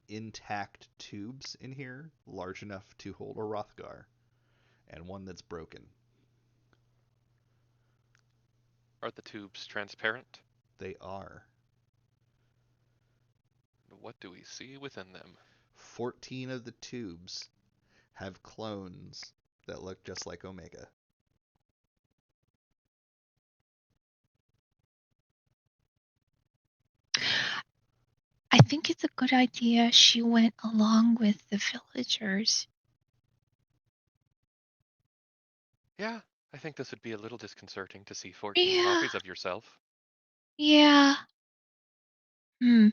intact tubes in here, large enough to hold a Rothgar, and one that's broken. Are the tubes transparent? They are. What do we see within them? 14 of the tubes have clones that look just like Omega. I think it's a good idea she went along with the villagers. Yeah, I think this would be a little disconcerting to see 14 Yeah. copies of yourself. Yeah. Do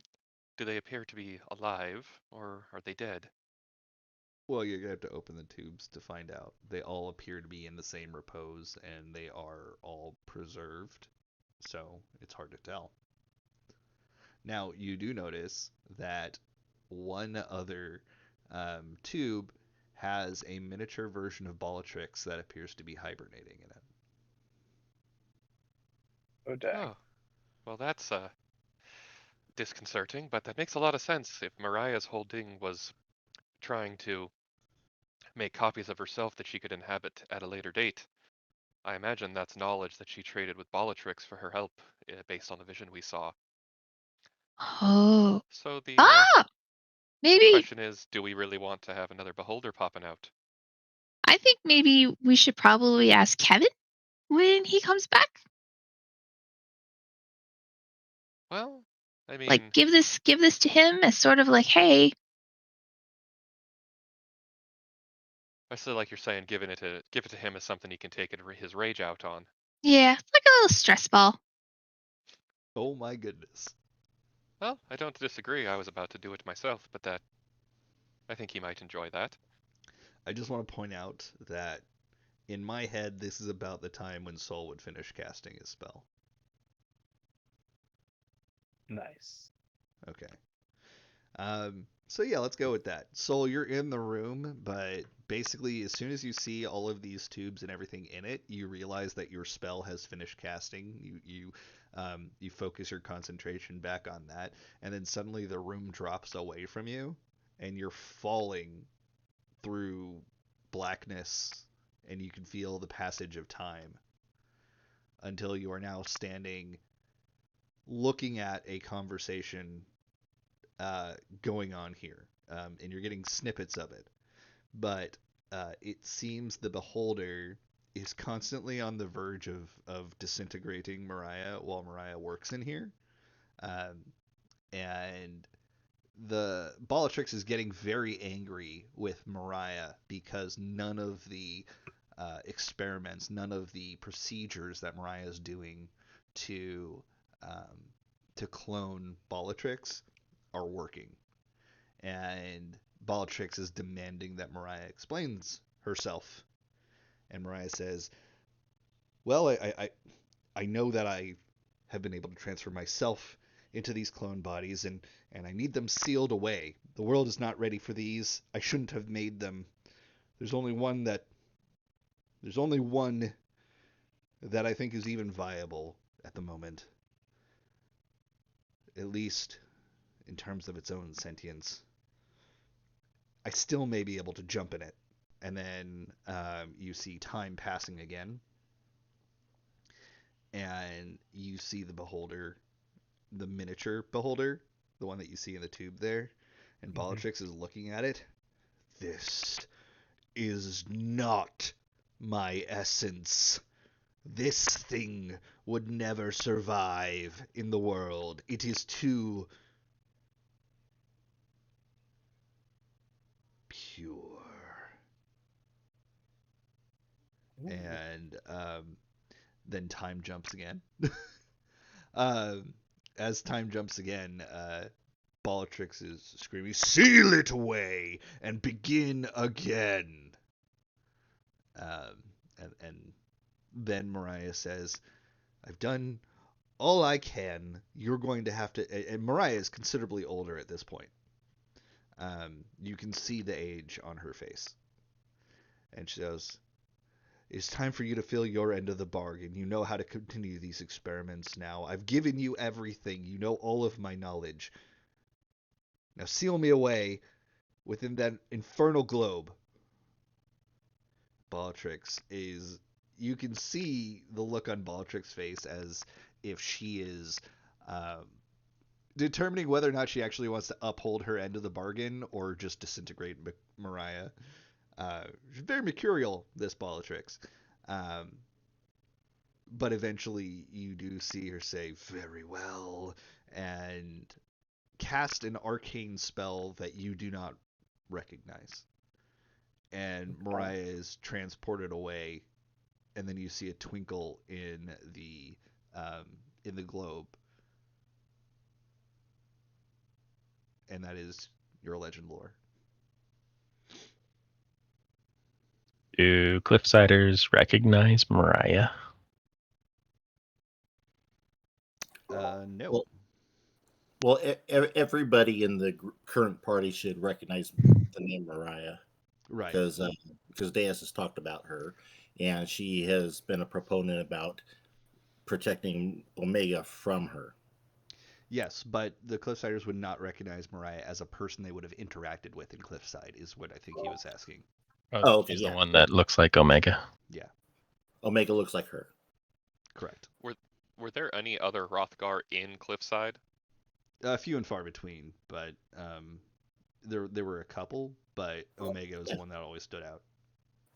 they appear to be alive, or are they dead? Well, you're going to have to open the tubes to find out. They all appear to be in the same repose, and they are all preserved. so it's hard to tell. Now, you do notice that one other tube has a miniature version of Bellatrix that appears to be hibernating in it. Oh, dang. Oh, well, that's disconcerting, but that makes a lot of sense. If Mariah's whole thing was trying to make copies of herself that she could inhabit at a later date, I imagine that's knowledge that she traded with Bellatrix for her help, based on the vision we saw. Oh. So the Maybe question is, do we really want to have another beholder popping out? I think maybe we should probably ask Kevin when he comes back. Well, I mean, Like give this to him as sort of like, hey, I still like you're saying, give it to him as something he can take his rage out on. yeah, it's like a little stress ball. Oh my goodness. Well, I don't disagree. I was about to do it myself, but I think he might enjoy that. I just want to point out that in my head, this is about the time when Sol would finish casting his spell. Nice. Okay. So yeah, let's go with that. Sol, you're in the room, but basically as soon as you see all of these tubes and everything in it, you realize that your spell has finished casting. You focus your concentration back on that, and then suddenly the room drops away from you, and you're falling through blackness, and you can feel the passage of time until you are now standing looking at a conversation going on here, and you're getting snippets of it. But it seems the beholder is constantly on the verge of disintegrating Mariah while Mariah works in here. And the Bellatrix is getting very angry with Mariah because none of the experiments, none of the procedures that Mariah is doing to clone Bellatrix are working. And Bellatrix is demanding that Mariah explains herself. And Mariah says, well, I know that I have been able to transfer myself into these clone bodies, and I need them sealed away. The world is not ready for these. I shouldn't have made them. There's only one that I think is even viable at the moment. At least in terms of its own sentience. I still may be able to jump in it. And then you see time passing again. And you see the beholder, the miniature beholder, the one that you see in the tube there. And Bellatrix is looking at it. This is not my essence. This thing would never survive in the world. It is too pure. And then time jumps again. As time jumps again, Bellatrix is screaming, seal it away and begin again. And then Mariah says, I've done all I can. You're going to have to... And Mariah is considerably older at this point. You can see the age on her face. And she goes, it's time for you to fill your end of the bargain. You know how to continue these experiments now. I've given you everything. You know all of my knowledge. Now seal me away within that infernal globe. Bellatrix is... You can see the look on Bellatrix's face as if she is determining whether or not she actually wants to uphold her end of the bargain or just disintegrate Mariah. She's very mercurial, this Bellatrix. But eventually you do see her say, very well, and cast an arcane spell that you do not recognize. And Mariah is transported away, and then you see a twinkle in the globe. And that is your legend lore. Do Cliffsiders recognize Mariah? no. Well, everybody in the current party should recognize the name Mariah Right. because Deus has talked about her, and she has been a proponent about protecting Omega from her. Yes, but the Cliffsiders would not recognize Mariah as a person they would have interacted with in Cliffside, is what I think he was asking. Oh, okay, She's yeah. the one that looks like Omega. Yeah, Omega looks like her. correct. Were there any other Hrothgar in Cliffside? Few and far between, but there were a couple, but Omega was the one that always stood out.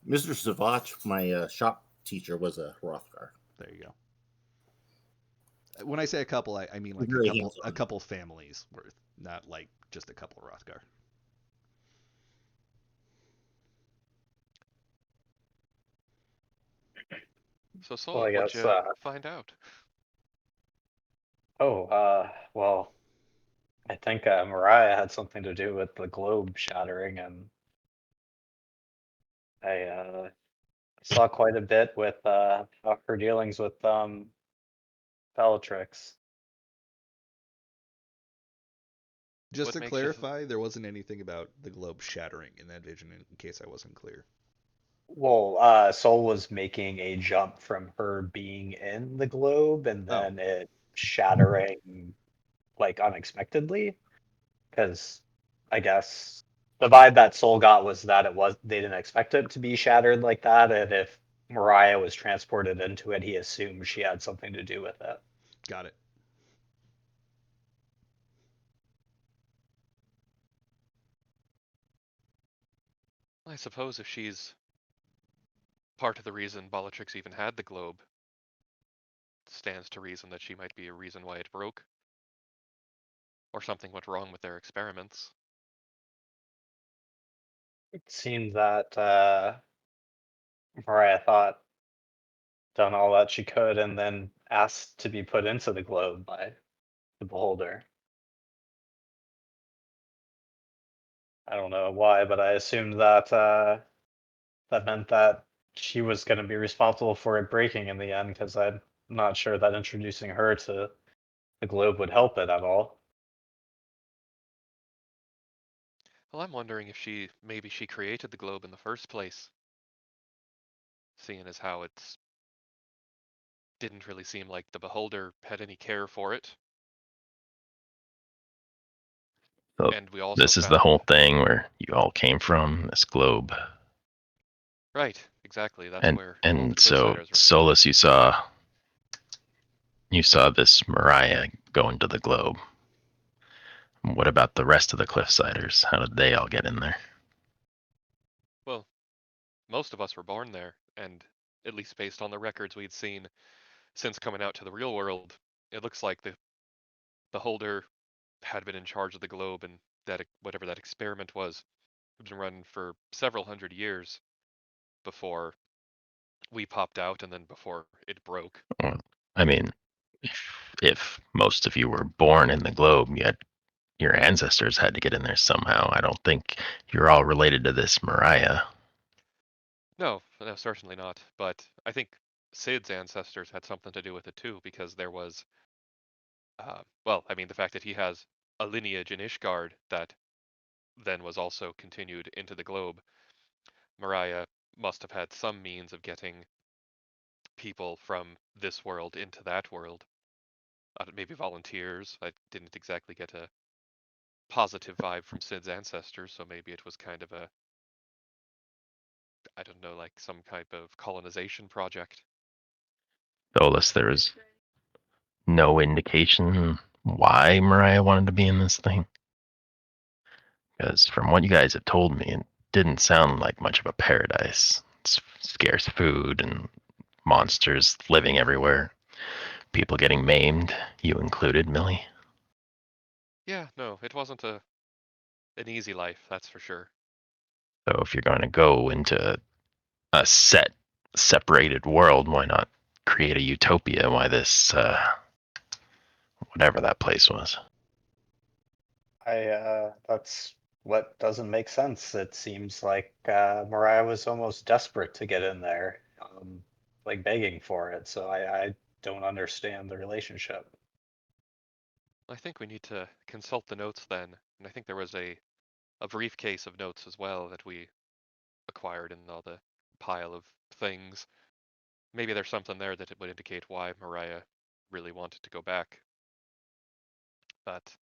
Mr. Savach, my shop teacher, was a Hrothgar. There you go. When I say a couple, I mean like Very a hands-on. couple families worth, not like just a couple Hrothgar. So, Sol, Well, I what'd guess. you find out? Well, I think Mariah had something to do with the globe shattering, and I saw quite a bit with her dealings with Bellatrix. Just What to makes you clarify, there wasn't anything about the globe shattering in that vision, in case I wasn't clear. Well, Sol was making a jump from her being in the globe and Oh. then it shattering like unexpectedly. Because I guess the vibe that Sol got was that they didn't expect it to be shattered like that, and if Mariah was transported into it, he assumed she had something to do with it. Got it. I suppose if she's part of the reason Bellatrix even had the globe, it stands to reason that she might be a reason why it broke. Or something went wrong with their experiments. It seemed that Mariah thought done all that she could and then asked to be put into the globe by the beholder. I don't know why, but I assumed that that meant that she was going to be responsible for it breaking in the end, because I'm not sure that introducing her to the globe would help it at all. Well, I'm wondering if maybe she created the globe in the first place. Seeing as how it's didn't really seem like the beholder had any care for it. So And we also this is the found... whole thing where you all came from, this globe. Right, exactly. That's And where all the so Cliffsiders were from. Solus, you saw this Mariah go into the globe. What about the rest of the Cliffsiders? How did they all get in there? Well, most of us were born there, and at least based on the records we'd seen since coming out to the real world, it looks like the beholder had been in charge of the globe, and that whatever that experiment was had been run for several hundred years before we popped out and then before it broke. Well, I mean, if most of you were born in the globe, yet your ancestors had to get in there somehow. I don't think you're all related to this Mariah. No, certainly not. But I think Sid's ancestors had something to do with it too, because there was, well, I mean, the fact that he has a lineage in Ishgard that then was also continued into the globe. Mariah must have had some means of getting people from this world into that world. Maybe volunteers. I didn't exactly get a positive vibe from Sid's ancestors, so maybe it was kind of a, I don't know, like some type of colonization project. Solus, there was no indication why Mariah wanted to be in this thing. Because from what you guys have told me, it didn't sound like much of a paradise. It's scarce food and monsters living everywhere. People getting maimed, you included, Millie. Yeah, no, it wasn't an easy life, that's for sure. So if you're going to go into a separated world, why not create a utopia? Why this, whatever that place was? That's what doesn't make sense. It seems like Mariah was almost desperate to get in there, like begging for it. So I don't understand the relationship. I think we need to consult the notes then, and I think there was a briefcase of notes as well that we acquired in all the pile of things. Maybe there's something there that it would indicate why Mariah really wanted to go back. But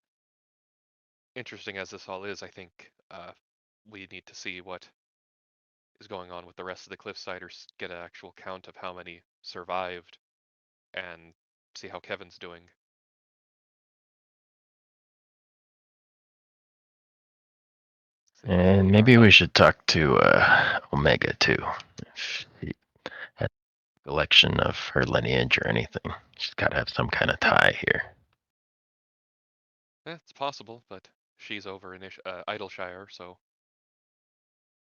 interesting as this all is, I think we need to see what is going on with the rest of the Cliffsiders, get an actual count of how many survived, and see how Kevin's doing. And maybe we should talk to Omega too. If she had a collection of her lineage or anything. She's got to have some kind of tie here. It's possible, but she's over in Idleshire, so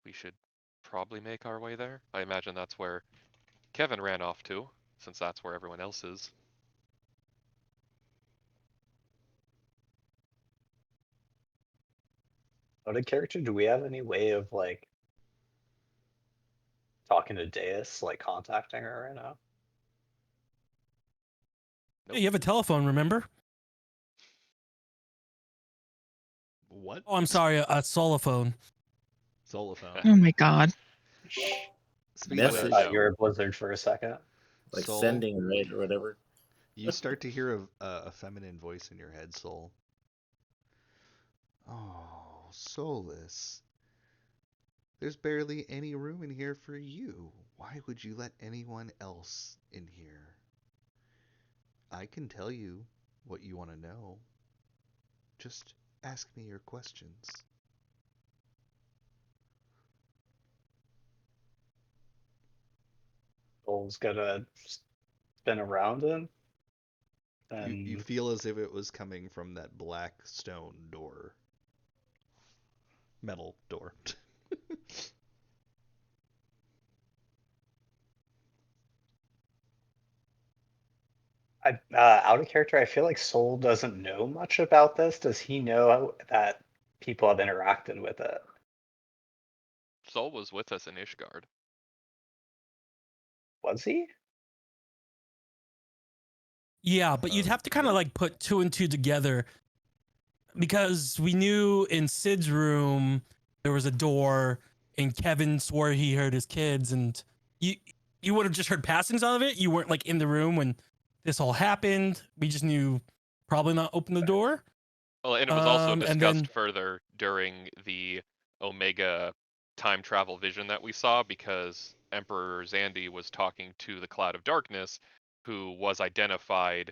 we should probably make our way there. I imagine that's where Kevin ran off to, since that's where everyone else is. Out of character, do we have any way of like talking to Deus, like contacting her right now? Yeah, you have a telephone, remember? What? Oh, I'm sorry, a solophone. Solophone. Oh my god. Speaking of I Message. which, thought you were a Blizzard for a second. Like Soul, sending, right, or whatever. you start to hear a feminine voice in your head, Soul. Oh, Solus. There's barely any room in here for you. Why would you let anyone else in here? I can tell you what you want to know. Just ask me your questions. Soul's gonna spin around him. You And feel as if it was coming from that black stone door. Metal door. out of character, I feel like Soul doesn't know much about this. Does he know that people have interacted with it? Sol was with us in Ishgard. Was he? Yeah, but you'd have to kind of like put two and two together because we knew in Sid's room there was a door and Kevin swore he heard his kids, and you would have just heard passings out of it. You weren't like in the room when this all happened. We just knew probably not open the door. Well, and it was also And discussed then further during the Omega time travel vision that we saw, because Emperor Zandi was talking to the Cloud of Darkness, who was identified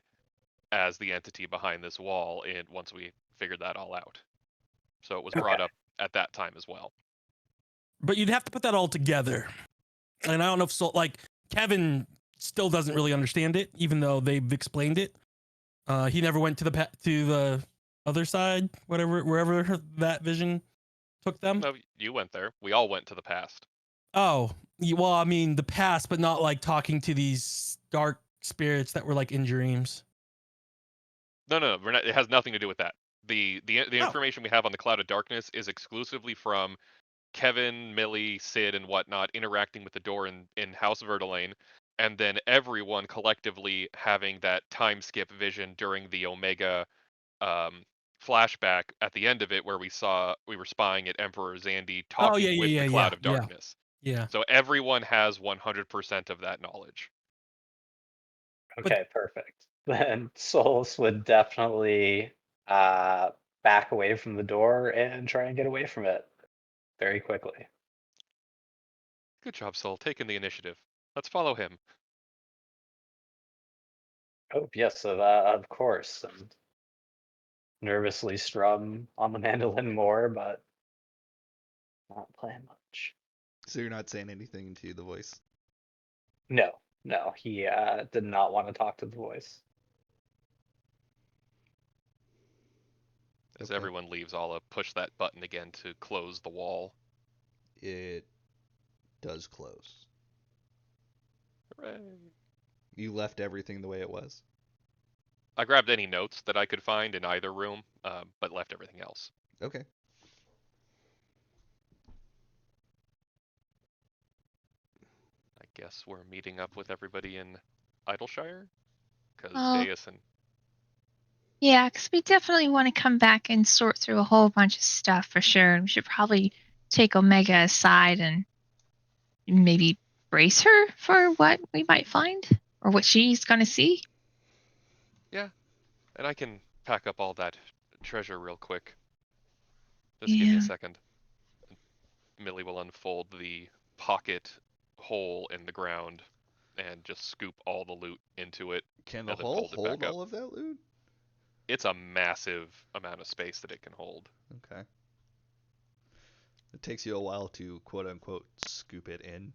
as the entity behind this wall, and once we figured that all out. So it was brought up at that time as well. but you'd have to put that all together. And I don't know if so like Kevin still doesn't really understand it, even though they've explained it. He never went to the other side, wherever that vision took them. No, you went there. We all went to the past. Oh, well, I mean the past, but not like talking to these dark spirits that were like in dreams. No, we're not, it has nothing to do with that. The Oh. information we have on the Cloud of Darkness is exclusively from Kevin, Millie, Sid, and whatnot interacting with the door in House Verdelane, and then everyone collectively having that time skip vision during the Omega flashback at the end of it, where we were spying at Emperor Zandi talking with the Cloud of Darkness. Yeah. So everyone has 100% of that knowledge. Okay, perfect. Then Solus would definitely back away from the door and try and get away from it very quickly. Good job, Sol, taking the initiative. Let's follow him. Oh, yes, of course. And nervously strum on the mandolin more, but not playing much. So you're not saying anything to the voice? No, he did not want to talk to the voice. As Okay. everyone leaves, I'll push that button again to close the wall. It does close. Hooray. You left everything the way it was? I grabbed any notes that I could find in either room, but left everything else. Okay. I guess we're meeting up with everybody in Idleshire? Because Oh. Deus and... Yeah, because we definitely want to come back and sort through a whole bunch of stuff for sure. And we should probably take Omega aside and maybe brace her for what we might find or what she's going to see. Yeah, and I can pack up all that treasure real quick. Just give me a Yeah. second. Millie will unfold the pocket hole in the ground and just scoop all the loot into it Can the and then hole fold it hold back up. all of that loot? It's a massive amount of space that it can hold. Okay. It takes you a while to quote unquote scoop it in.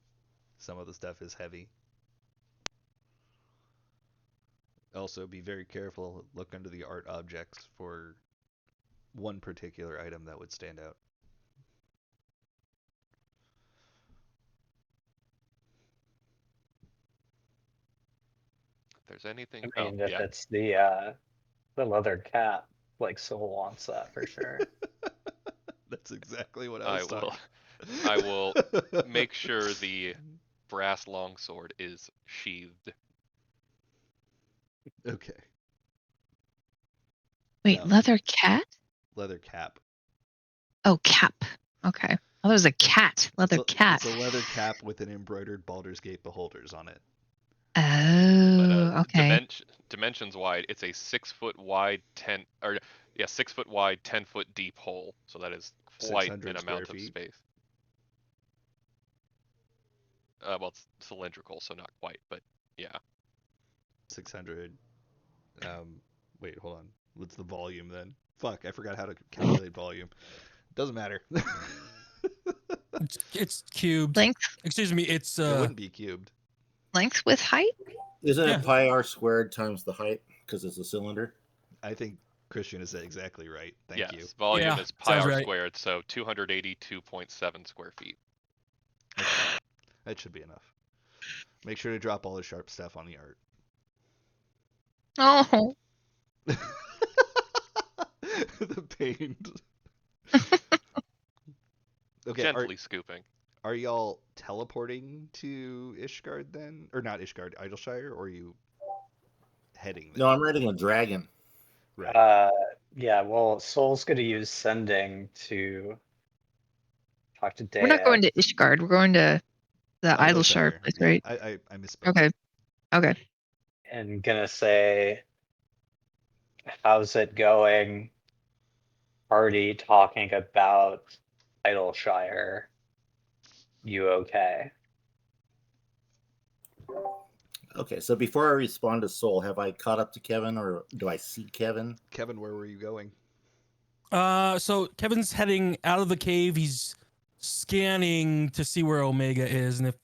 Some of the stuff is heavy. Also, be very careful. Look under the art objects for one particular item that would stand out. If there's anything, I mean, oh if yeah, it's the leather cap, like Soul wants that for sure. That's exactly what I I was will. talking. I will make sure the brass longsword is sheathed. Okay. Wait, Now, leather cat? leather cap. Oh, cap. Okay. I thought it was a cat. Leather cat. It's a leather cap with an embroidered Baldur's Gate beholders on it. But Oh, okay. dimensions wide, it's a 6 foot wide 6 foot wide, 10 foot deep hole. So that is quite 600 an square amount of feet. space. Well, it's cylindrical, so not quite, but yeah. 600. Wait, hold on. What's the volume then? Fuck, I forgot how to calculate volume. Doesn't matter. It's cubed. Length, Excuse me. It's It wouldn't be cubed. length with height. Isn't Yeah. it pi r squared times the height because it's a cylinder? I think Christian is exactly right. Thank Yes, you. volume Yeah, is pi sounds r right. squared, so 282.7 square feet. That should be enough. Make sure to drop all the sharp stuff on the art. Oh, The pain. Okay, Gently scooping. are y'all teleporting to Ishgard then? Or not Ishgard, Idleshire, or are you heading there? No, I'm riding a dragon. Right. Yeah, well, Soul's gonna use sending to talk to we're not Dea going to Ishgard. We're going to the Idleshire Idleshire. place, Yeah, right? I misspoke. Okay. Okay. and gonna say, how's it going? Party talking about Idleshire. You okay? Okay, so before I respond to Soul, have I caught up to Kevin or do I see Kevin? Kevin, where were you going? So Kevin's heading out of the cave. He's scanning to see where Omega is, and if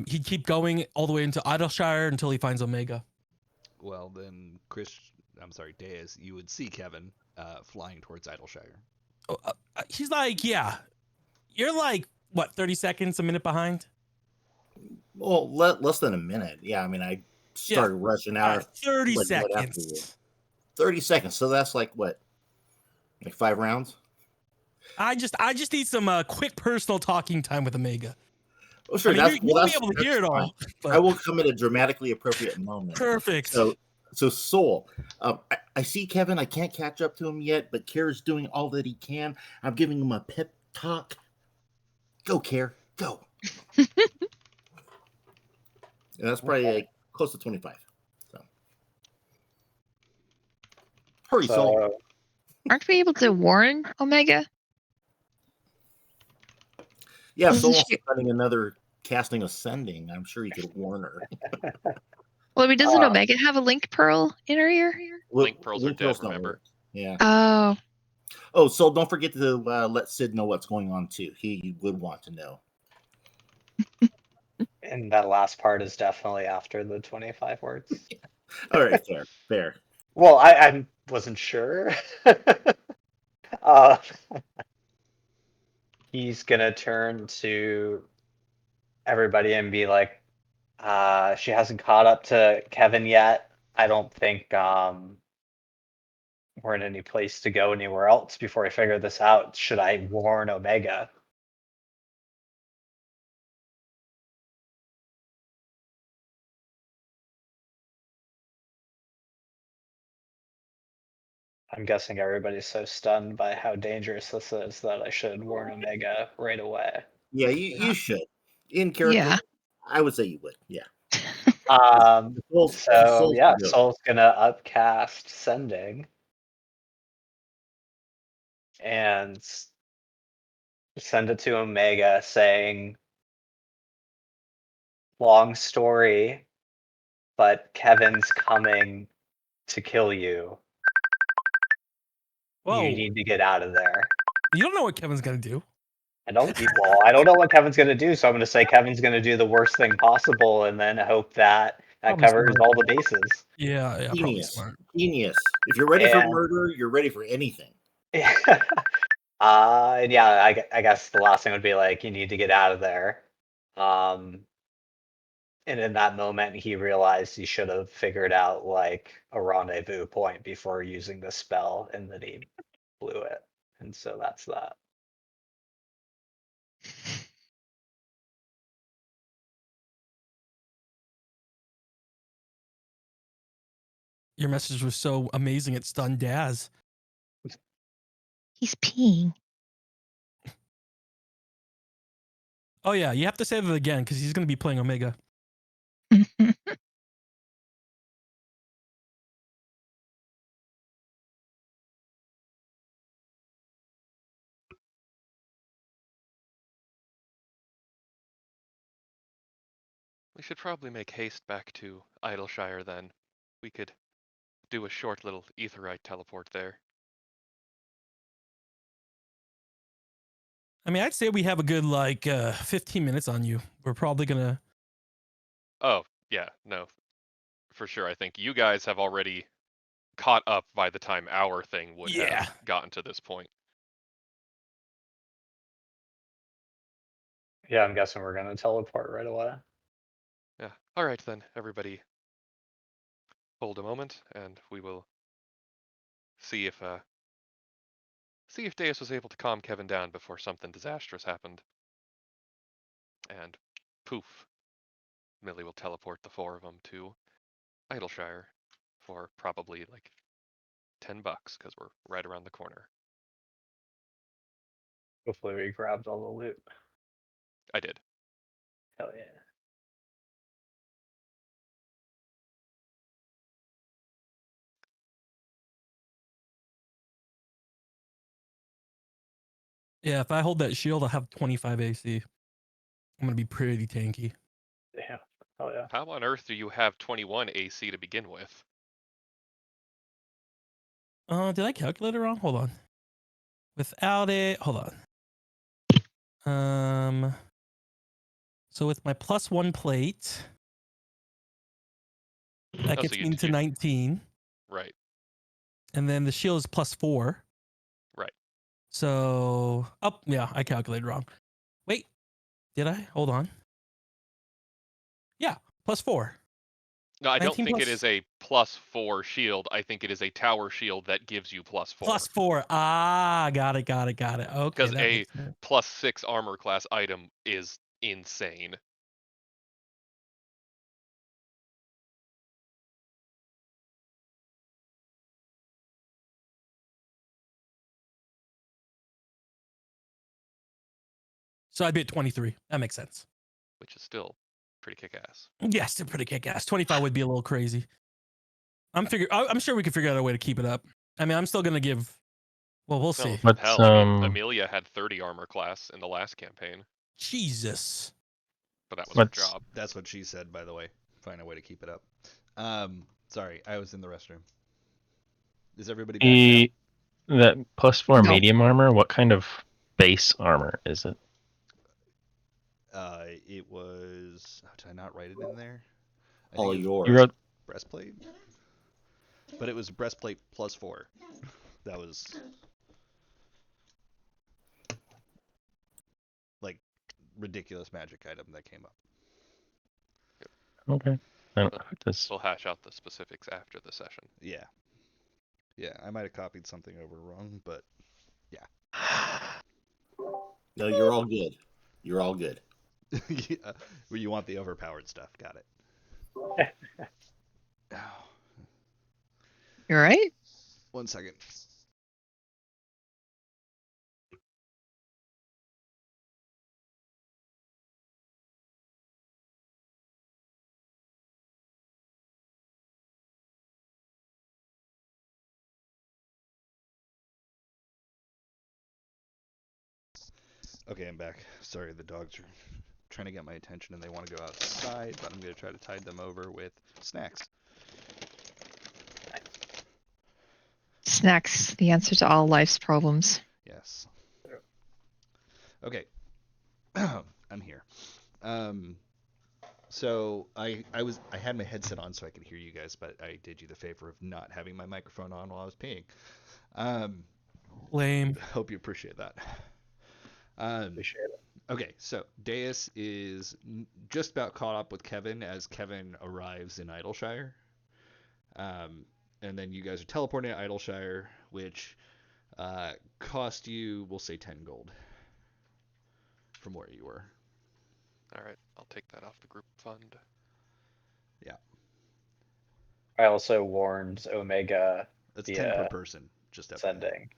he'd keep going all the way into Idleshire until he finds Omega. Well, then, Deas, you would see Kevin flying towards Idleshire. Oh, he's like, yeah, you're like what, 30 seconds, a minute behind. Well, less than a minute. Yeah, I mean, I started rushing All out. right, 30 like, right after you. seconds. 30 seconds. So that's like what? Like 5 rounds? I just need some quick personal talking time with Omega. Oh, sure. I mean, you'll be able to hear it fine. all. But... I will come at a dramatically appropriate moment. Perfect. So Soul, I see Kevin. I can't catch up to him yet, but Kare's doing all that he can. I'm giving him a pep talk. Go, Care. Go. And that's probably like close to 25. So hurry, Soul. Aren't we able to warn Omega? Yeah, Isn't Soul wants she- running another casting of sending. I'm sure he could warn her. Well, I mean, doesn't Omega have a link pearl in her ear? Link pearls are Link dead, pearls don't remember? work. Yeah. Oh, Oh, Soul, don't forget to let Sid know what's going on too. He would want to know. And that last part is definitely after the 25 words. All right, fair. Well, I wasn't sure. uh, he's gonna turn to everybody and be like, she hasn't caught up to Kevin yet. I don't think we're in any place to go anywhere else before I figure this out. Should I warn Omega? I'm guessing everybody's so stunned by how dangerous this is that I should warn Omega right away. Yeah, you should. In character, Yeah. I would say you would. Yeah. So Soul's gonna upcast sending and send it to Omega saying, long story, but Kevin's coming to kill you. Whoa. You need to get out of there. You don't know what Kevin's gonna do. I don't know what Kevin's gonna do, so I'm gonna say Kevin's gonna do the worst thing possible and then hope that Probably covers smart. all the bases. Yeah, probably Genius. smart. Genius. If you're ready for And- murder, you're ready for anything. and yeah, I guess the last thing would be like, you need to get out of there. And in that moment, he realized he should have figured out like a rendezvous point before using the spell, and then he blew it. And so that's that. Your message was so amazing it stunned Daz. He's peeing. Oh yeah, you have to say that again because he's gonna be playing Omega. We should probably make haste back to Idleshire then. We could do a short little aetheryte teleport there. I mean, I'd say we have a good 15 minutes on you. We're probably gonna. Oh, yeah, no. For sure. I think you guys have already caught up by the time our thing would have gotten to this point. Yeah, I'm guessing we're gonna teleport right away. Yeah. All right then, everybody. Hold a moment, and we will see if Deus was able to calm Kevin down before something disastrous happened. And poof, Millie will teleport the four of them to Idleshire for probably like $10 because we're right around the corner. Hopefully we grabbed all the loot. I did. Hell yeah. Yeah, if I hold that shield, I'll have 25 AC. I'm gonna be pretty tanky. Yeah. Hell yeah. How on earth do you have 21 AC to begin with? Did I calculate it wrong? Hold on. Without it, hold on. So with my +1 plate, that gets me to 19. Right. And then the shield is +4. Right. So, yeah, I calculated wrong. Wait, did I? Hold on. Yeah, +4. No, I don't 19 think it plus- is a +4 shield. I think it is a tower shield that gives you +4. +4. Ah, got it. Okay, Because that a makes sense. +6 armor class item is insane. So I'd be at 23. That makes sense. Which is still pretty kick-ass. Yes, they're pretty kick-ass. 25 would be a little crazy. I'm sure we could figure out a way to keep it up. I mean, I'm still gonna give. Well, we'll see. But Hell, I mean, Amelia had 30 armor class in the last campaign, Jesus. but that was her What's- job. That's what she said, by the way. Find a way to keep it up. Sorry, I was in the restroom. Is everybody back now? That +4 No. medium armor, what kind of base armor is it? It was. Oh, did I not write it in there? I All think it was yours. You wrote breastplate, but it was breastplate +4. That was like ridiculous magic item that came up. okay. I don't know what this. We'll hash out the specifics after the session. Yeah, I might have copied something over wrong, but No, you're all good. You're all good. yeah, well, you want the overpowered stuff. Got it. Oh, You're right. 1 second. Okay, I'm back. Sorry, the dogs are trying to get my attention and they want to go outside, but I'm going to try to tide them over with snacks. Snacks, the answer to all life's problems. Yes. Okay. I'm here. So I had my headset on so I could hear you guys, but I did you the favor of not having my microphone on while I was peeing. Lame. Hope you appreciate that. Appreciate it. Okay, so Deus is just about caught up with Kevin as Kevin arrives in Idleshire. And then you guys are teleporting to Idleshire, which cost you, we'll say 10 gold from where you were. All right, I'll take that off the group fund. Yeah. I also warned Omega That's 10 per person, just FYI. sending.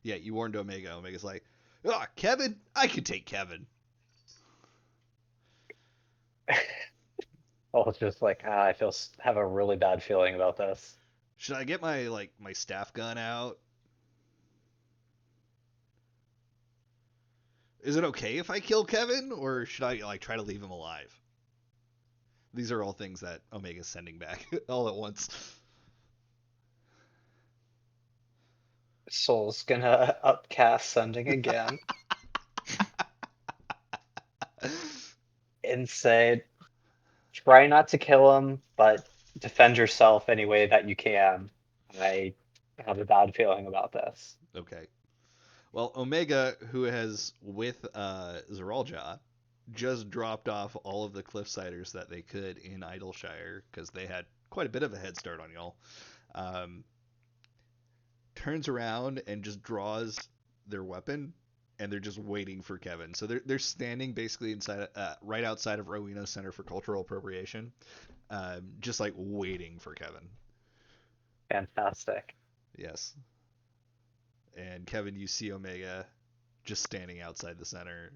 Yeah, you warned Omega. Omega's like, oh, Kevin? I could take Kevin. I was just like, I have a really bad feeling about this. Should I get my staff gun out? Is it okay if I kill Kevin, or should I try to leave him alive? These are all things that Omega's sending back all at once. Soul's gonna upcast sending again and say, try not to kill him, but defend yourself any way that you can. I have a bad feeling about this. Okay. Well, Omega, who has with Zeralja, just dropped off all of the Cliffsiders that they could in Idleshire because they had quite a bit of a head start on y'all. Turns around and just draws their weapon, and they're just waiting for Kevin. So they're standing basically inside, right outside of Rowena Center for Cultural Appropriation, just like waiting for Kevin. Fantastic. Yes. And Kevin, you see Omega just standing outside the center,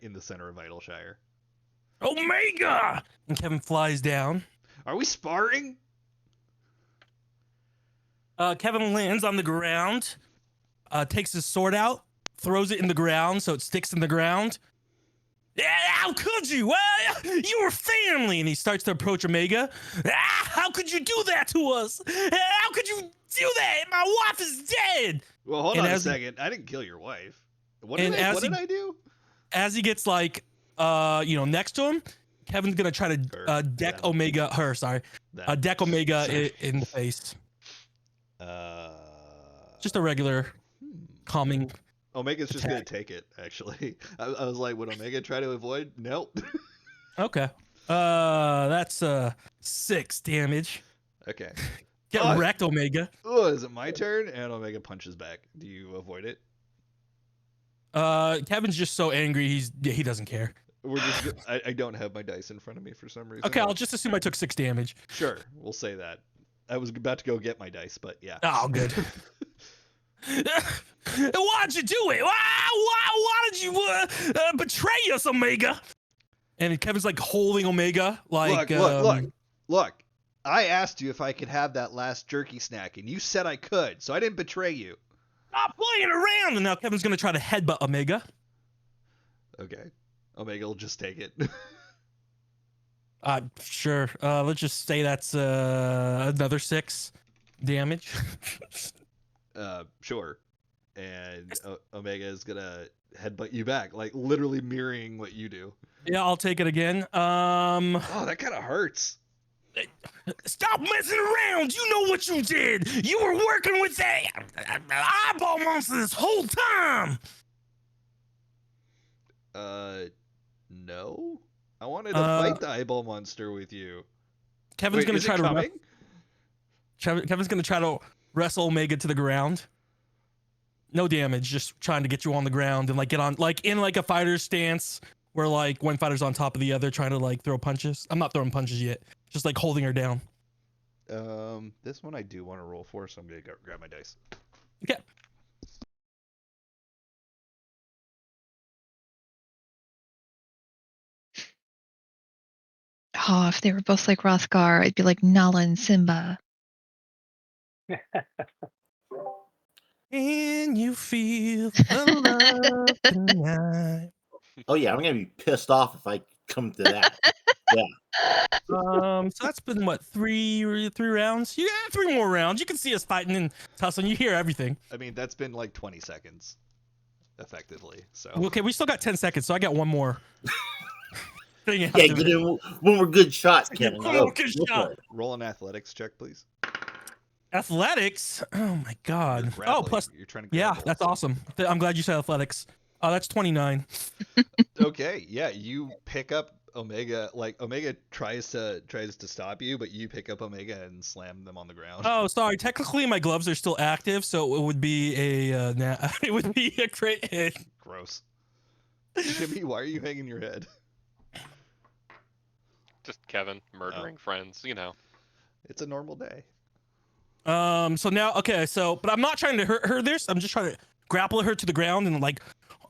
in the center of Idleshire. Omega! And Kevin flies down. Are we sparring? Kevin lands on the ground, takes his sword out, throws it in the ground so it sticks in the ground. Yeah, how could you? You were family. And he starts to approach Omega. How could you do that to us? How could you do that? My wife is dead. Well, hold And on a as he- second. I didn't kill your wife. What And did as I he- do? As he gets like, next to him, Kevin's gonna try to deck them. Omega. That. Deck Omega Sorry. in the face. Uh, Just a regular calming. Omega's just gonna attack. take it. Actually, I was like, would Omega try to avoid? Nope. Okay. That's 6 damage. Okay. Get Oh. wrecked, Omega. Oh, is it my turn? And Omega punches back. Do you avoid it? Kevin's just so angry. He doesn't care. We're just. I don't have my dice in front of me for some reason. Okay, I'll just assume I took 6 damage. Sure, we'll say that. I was about to go get my dice, but yeah. Oh, good. Why'd you do it? Why did you betray us, Omega? And Kevin's like holding Omega, like Look. I asked you if I could have that last jerky snack, and you said I could, so I didn't betray you. Stop playing around. And now Kevin's gonna try to headbutt Omega. Okay. Omega will just take it. Sure. Let's just say that's another 6 damage. Sure. And Omega is gonna headbutt you back, like literally mirroring what you do. Yeah, I'll take it again. Oh, that kind of hurts. Stop messing around. You know what you did. You were working with that eyeball monster this whole time. No. I wanted to fight the eyeball monster with you. Kevin's Wait, gonna is try it to coming? Kevin's gonna try to wrestle Omega to the ground. No damage, just trying to get you on the ground and like get on like in like a fighter's stance where like one fighter's on top of the other trying to like throw punches. I'm not throwing punches yet. Just like holding her down. This one I do want to roll for, so I'm gonna go grab my dice. Okay. Oh, if they were both like Rothgar, it'd be like Nala and Simba. Can you feel the love tonight? Oh yeah, I'm gonna be pissed off if I come to that. Yeah. So that's been what, three rounds? Yeah, 3 more rounds. You can see us fighting and tussling. You hear everything. I mean, that's been like 20 seconds, effectively. So Okay, we still got 10 seconds, so I got one more thing. Yeah, get in one more good shot, Kevin. One more good Go for shot. it. roll an athletics check, please. Athletics. Oh my god. You're Oh, grappling. plus You're trying to yeah, grapple, that's so- awesome. I'm glad you said athletics. That's 29. Okay, yeah, you pick up Omega. Like Omega tries to stop you, but you pick up Omega and slam them on the ground. Oh, sorry. Technically, my gloves are still active, so it would be a it would be a crit hit. Gross. Jimmy, why are you hanging your head? Just Kevin murdering friends, you know. It's a normal day. So now, okay, so but I'm not trying to hurt her. I'm just trying to grapple her to the ground and like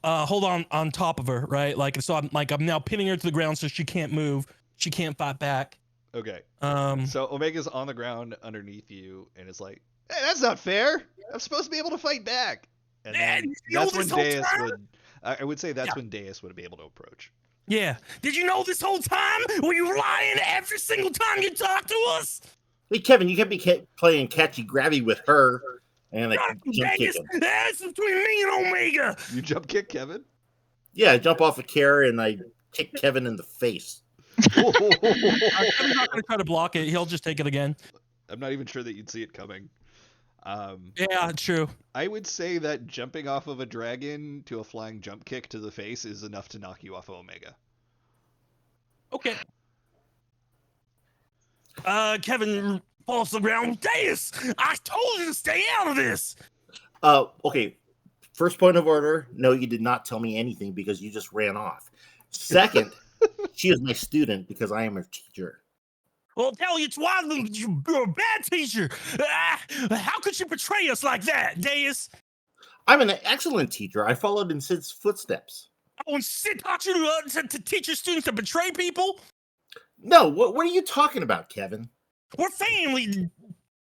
hold on top of her, right? Like so I'm now pinning her to the ground so she can't move. She can't fight back. Okay. Um, So Omega's on the ground underneath you, and it's like, hey, that's not fair. I'm supposed to be able to fight back. And then you know that's when this whole Deus time? would. I would say that's when Deus would be able to approach. yeah. Did you know this whole time? Were you lying every single time you talked to us? Hey, Kevin, you can't be playing catchy grabby with her and like jump Vegas, kicking. that's between me and Omega. You jump kick Kevin. Yeah, I jump off a chair and I kick Kevin in the face. I'm not gonna try to block it. He'll just take it again. I'm not even sure that you'd see it coming. Yeah, true. I would say that jumping off of a dragon to a flying jump kick to the face is enough to knock you off of Omega. Okay. Kevin falls to the ground. Deus, I told you to stay out of this. Okay. First point of order, no, you did not tell me anything because you just ran off. Second, she is my student because I am her teacher. Well, tell you why you're a bad teacher. How could you betray us like that, Deus? I'm an excellent teacher. I followed in Sid's footsteps. Oh, and Sid taught you to teach your students to betray people? No, what are you talking about, Kevin? We're family.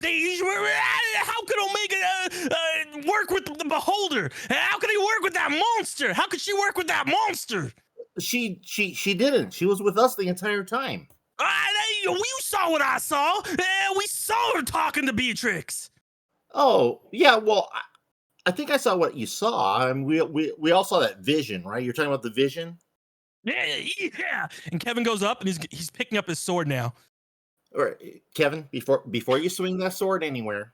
How could Omega work with the Beholder? How could he work with that monster? How could she work with that monster? She didn't. She was with us the entire time. You saw what I saw. We saw her talking to Beatrix. Oh, yeah, well, I think I saw what you saw. And we all saw that vision, right? You're talking about the vision? Yeah. And Kevin goes up and he's picking up his sword now. All right, Kevin, before you swing that sword anywhere,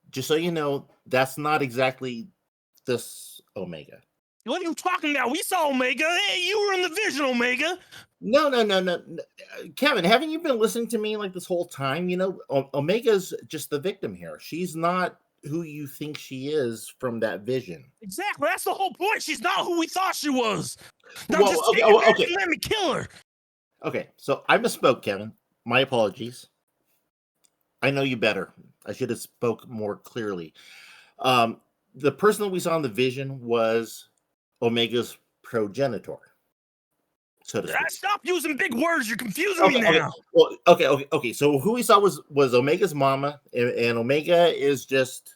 just so you know, that's not exactly this Omega. What are you talking about? We saw Omega. Hey, you were in the vision, Omega. No. Kevin, haven't you been listening to me like this whole time? You know, Omega's just the victim here. She's not who you think she is from that vision. Exactly. That's the whole point. She's not who we thought she was. Now Well, just okay, take it back okay. and let me kill her. Okay, so I misspoke, Kevin. My apologies. I know you better. I should have spoke more clearly. The person that we saw in the vision was Omega's progenitor, so to speak. Stop using big words. You're confusing me now. Well, okay. So who we saw was Omega's mama, and Omega is just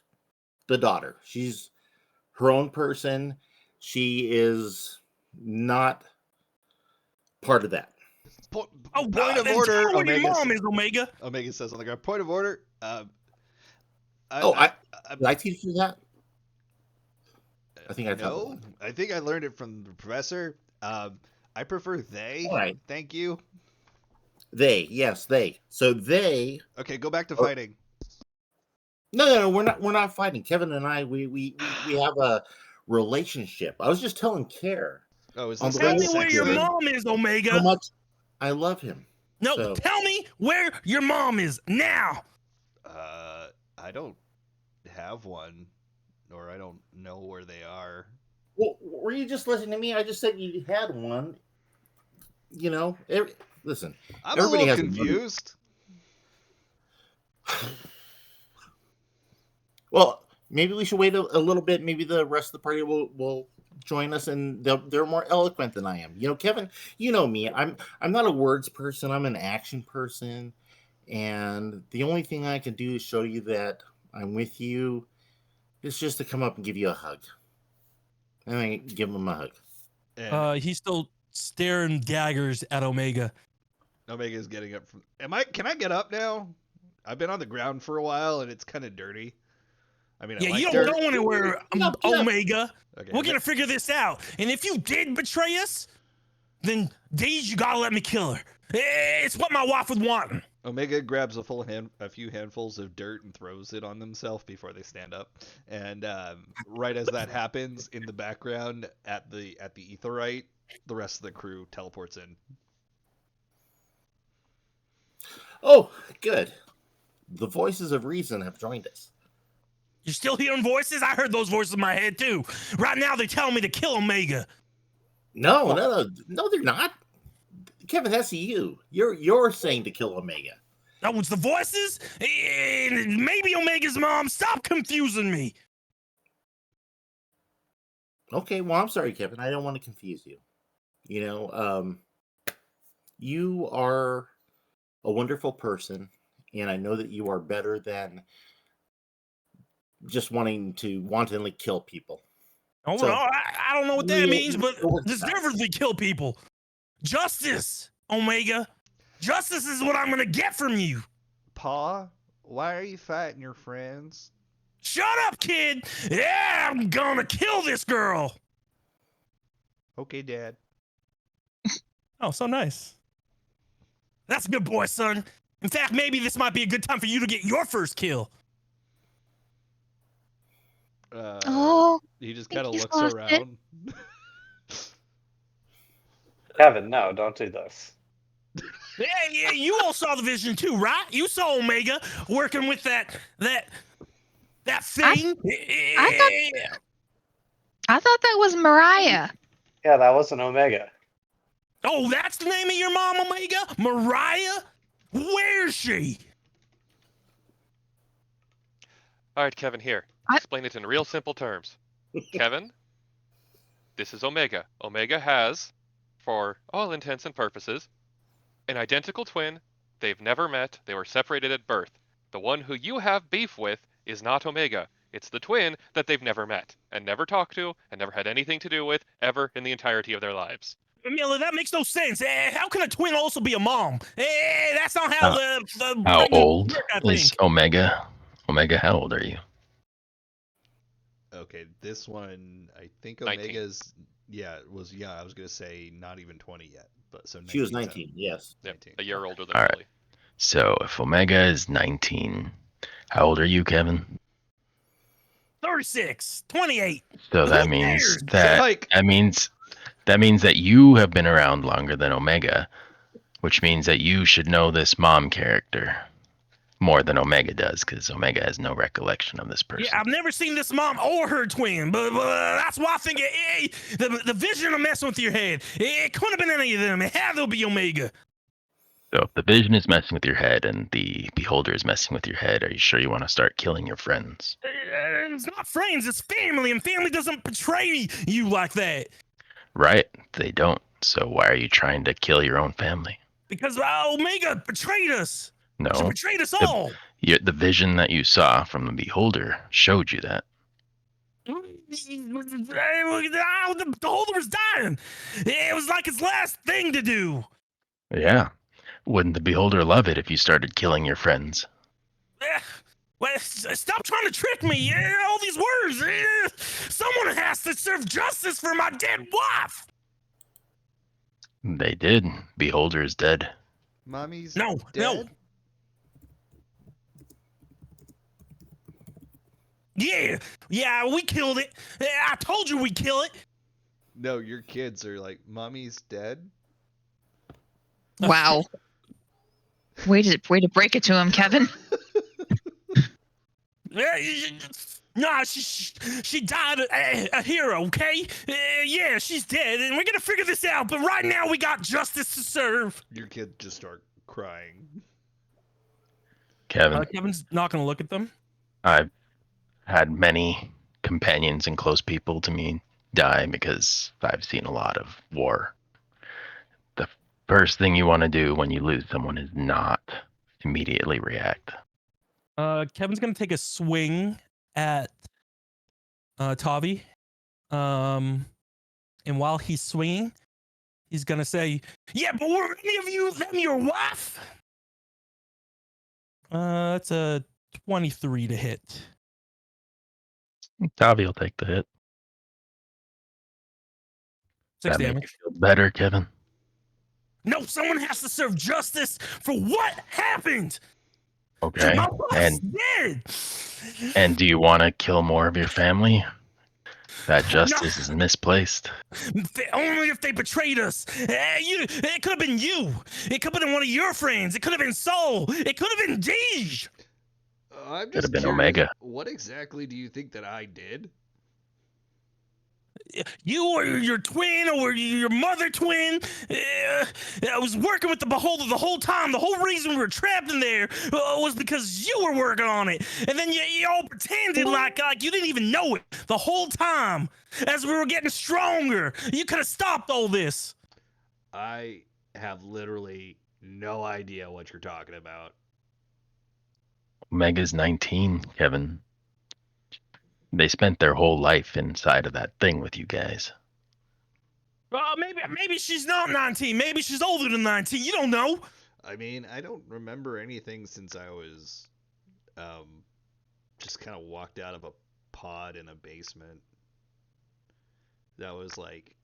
the daughter. She's her own person. She is not part of that. Point God, of then order, tell her what your Omega. mom is, Omega. Omega says on the ground. Point of order. Did I teach you that? I think I taught No, I think I learned it from the professor. I prefer they. All right. Thank you. They. So they. Okay, go back to fighting. No. We're not fighting. Kevin and I. We have a relationship. I was just telling Care Oh, is On this the Tell way me where your sexist? mom is, how Omega. much I love him. No, So- tell me where your mom is now. I don't have one, or I don't know where they are. Well, were you just listening to me? I just said you had one. You know, listen. I'm Everybody a has a little mother. confused. Well, maybe we should wait a little bit. Maybe the rest of the party will join us, and they're more eloquent than I am. You know, Kevin. You know me. I'm not a words person. I'm an action person, and the only thing I can do is show you that I'm with you, is just to come up and give you a hug. And I give him a hug. And He's still staring daggers at Omega. Omega is getting up from. Can I get up now? I've been on the ground for a while and it's kind of dirty. I mean, I Yeah, like you dirt. don't go anywhere, Get up. Omega. Okay, We're gonna figure this out. And if you did betray us, then Deej, you gotta let me kill her. It's what my wife would want. Omega grabs a few handfuls of dirt and throws it on themselves before they stand up. And right as that happens, in the background at the Aetherite, the rest of the crew teleports in. Oh, good. The voices of reason have joined us. You're still hearing voices? I heard those voices in my head too. Right now they're telling me to kill Omega. No, they're not. Kevin, that's you. You're saying to kill Omega. That was the voices? Maybe Omega's mom. Stop confusing me. Okay, well, I'm sorry, Kevin. I don't want to confuse you. You know, you are a wonderful person, and I know that you are better than just wanting to wantonly kill people. Oh, So, no, I don't know what that means, but Justice. deservedly kill people. Justice, Omega. Justice is what I'm gonna get from you. Pa, why are you fighting your friends? Shut up, kid. Yeah, I'm gonna kill this girl. Okay, Dad. Oh, so nice. That's a good boy, son. In fact, maybe this might be a good time for you to get your first kill. He just kind of think he's looks lost it. around. Kevin, no, don't do this. Yeah, you all saw the vision too, right? You saw Omega working with that thing. I thought that was Mariah. Yeah, that was an Omega. Oh, that's the name of your mom, Omega? Mariah? Where's she? All right, Kevin, here. Explain it in real simple terms. Kevin, this is Omega. Omega has, for all intents and purposes, an identical twin. They've never met. They were separated at birth. The one who you have beef with is not Omega. It's the twin that they've never met and never talked to and never had anything to do with ever in the entirety of their lives. Miller, that makes no sense. How can a twin also be a mom? That's not how the How old work, I is think. Omega? Omega, how old are you? Okay, this one, I think 19. Omega's, I was going to say not even 20 yet. But so She was 19, 19, yes. Yep, 19. a year older than All right. Billy. So if Omega is 19, how old are you, Kevin? 36, 28. So that Who means cares? that means that you have been around longer than Omega, which means that you should know this mom character more than Omega does, because Omega has no recollection of this person. Yeah, I've never seen this mom or her twin, but that's why I think the vision of messing with your head. It couldn't have been any of them. It had to be Omega. So if the vision is messing with your head and the beholder is messing with your head, are you sure you want to start killing your friends? It's not friends, it's family, and family doesn't betray you like that. Right, they don't. So why are you trying to kill your own family? Because Omega betrayed us. She No, betrayed us all. the vision that you saw from the beholder showed you that. The beholder was dying. It was like his last thing to do. Yeah. Wouldn't the beholder love it if you started killing your friends? Well, stop trying to trick me. All these words. Someone has to serve justice for my dead wife. They did. Beholder is dead. Mommy's No. dead? Yeah, we killed it. I told you we'd kill it. No, your kids are like, Mommy's dead? Wow. Way to break it to him, Kevin. Nah, she died a hero, okay? Yeah, she's dead, and we're gonna figure this out, but right now we got justice to serve. Your kids just start crying. Kevin, Kevin's not gonna look at them. I've had many companions and close people to me die because I've seen a lot of war. The first thing you want to do when you lose someone is not immediately react. Kevin's gonna take a swing at Tavi. And while he's swinging, he's gonna say, "Yeah, but were any of you them your wife?" That's a 23 to hit. Tavi will take the hit. 6 That make damage. you feel better, Kevin? No, someone has to serve justice for what happened. Okay. My wife's And dead. do you want to kill more of your family? That justice is misplaced. Only if they betrayed us. It could have been you. It could have been one of your friends. It could have been Soul. It could have been Deej. I'm Could have just been curious, Omega. what exactly do you think that I did? You or your twin or your mother twin. I was working with the Beholder the whole time. The whole reason we were trapped in there was because you were working on it. And then you all pretended like you didn't even know it the whole time. As we were getting stronger, you could have stopped all this. I have literally no idea what you're talking about. Omega's 19, Kevin. They spent their whole life inside of that thing with you guys. Maybe she's not 19. Maybe she's older than 19. You don't know. I mean, I don't remember anything since I was just kind of walked out of a pod in a basement. That was like,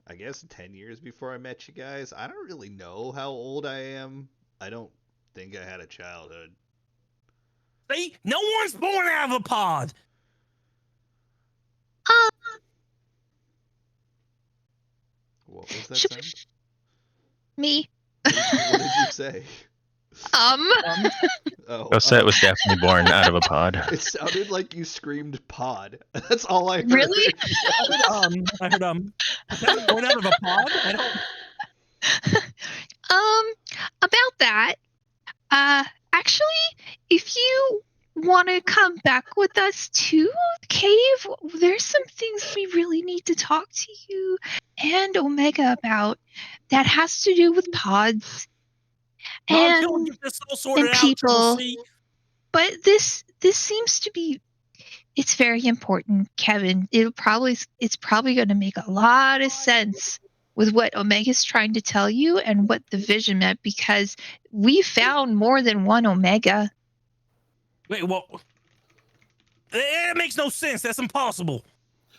I guess 10 years before I met you guys. I don't really know how old I am. I don't think I had a childhood. See, no one's born out of a pod. What was that Should- sound? Me. What did you say? Oh, Cosette was definitely born out of a pod. It sounded like you screamed pod. That's all I heard. Really? I heard born out of a pod. I don't. About that, actually, if you want to come back with us to the cave, there's some things we really need to talk to you and Omega about that has to do with pods Until we and get this all sorted and out, people. Triple C. But this seems to be, it's very important, Kevin. It's probably going to make a lot of sense with what Omega's trying to tell you and what the vision meant, because we found more than one Omega. Wait, what? It makes no sense. That's impossible.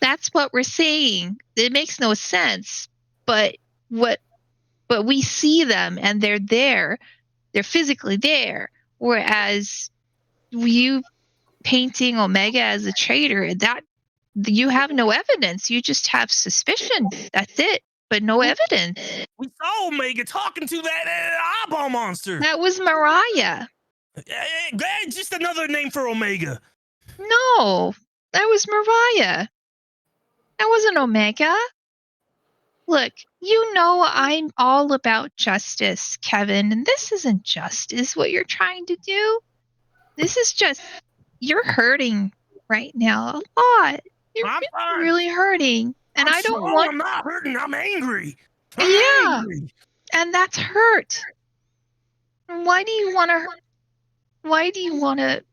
That's what we're saying. It makes no sense. But we see them and they're there. They're physically there. Whereas you painting Omega as a traitor, that you have no evidence. You just have suspicion. That's it. But no evidence. We saw Omega talking to that eyeball monster. That was Mariah. That's just another name for Omega. No, that was Mariah. That wasn't Omega. Look, you know I'm all about justice, Kevin, and this isn't justice, what you're trying to do. This is just, you're hurting right now a lot. You're I'm fine. really hurting. And I don't want... I'm not hurting. I'm angry. Yeah. Angry. And that's hurt. Why do you want to,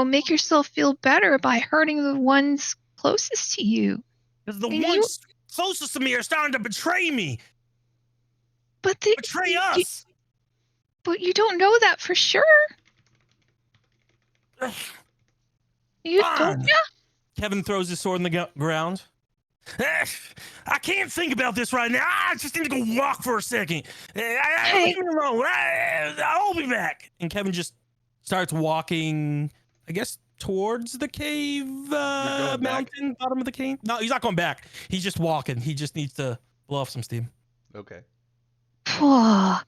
make yourself feel better by hurting the ones closest to you? Because the ones closest to me are starting to betray me. But betray us. But you don't know that for sure. You don't. Kevin throws his sword in the ground. I can't think about this right now. I just need to go walk for a second. Leave me alone. I'll be back. And Kevin just starts walking, I guess, towards the cave mountain, bottom of the cave. No, he's not going back. He's just walking. He just needs to blow off some steam. Okay. Gosh.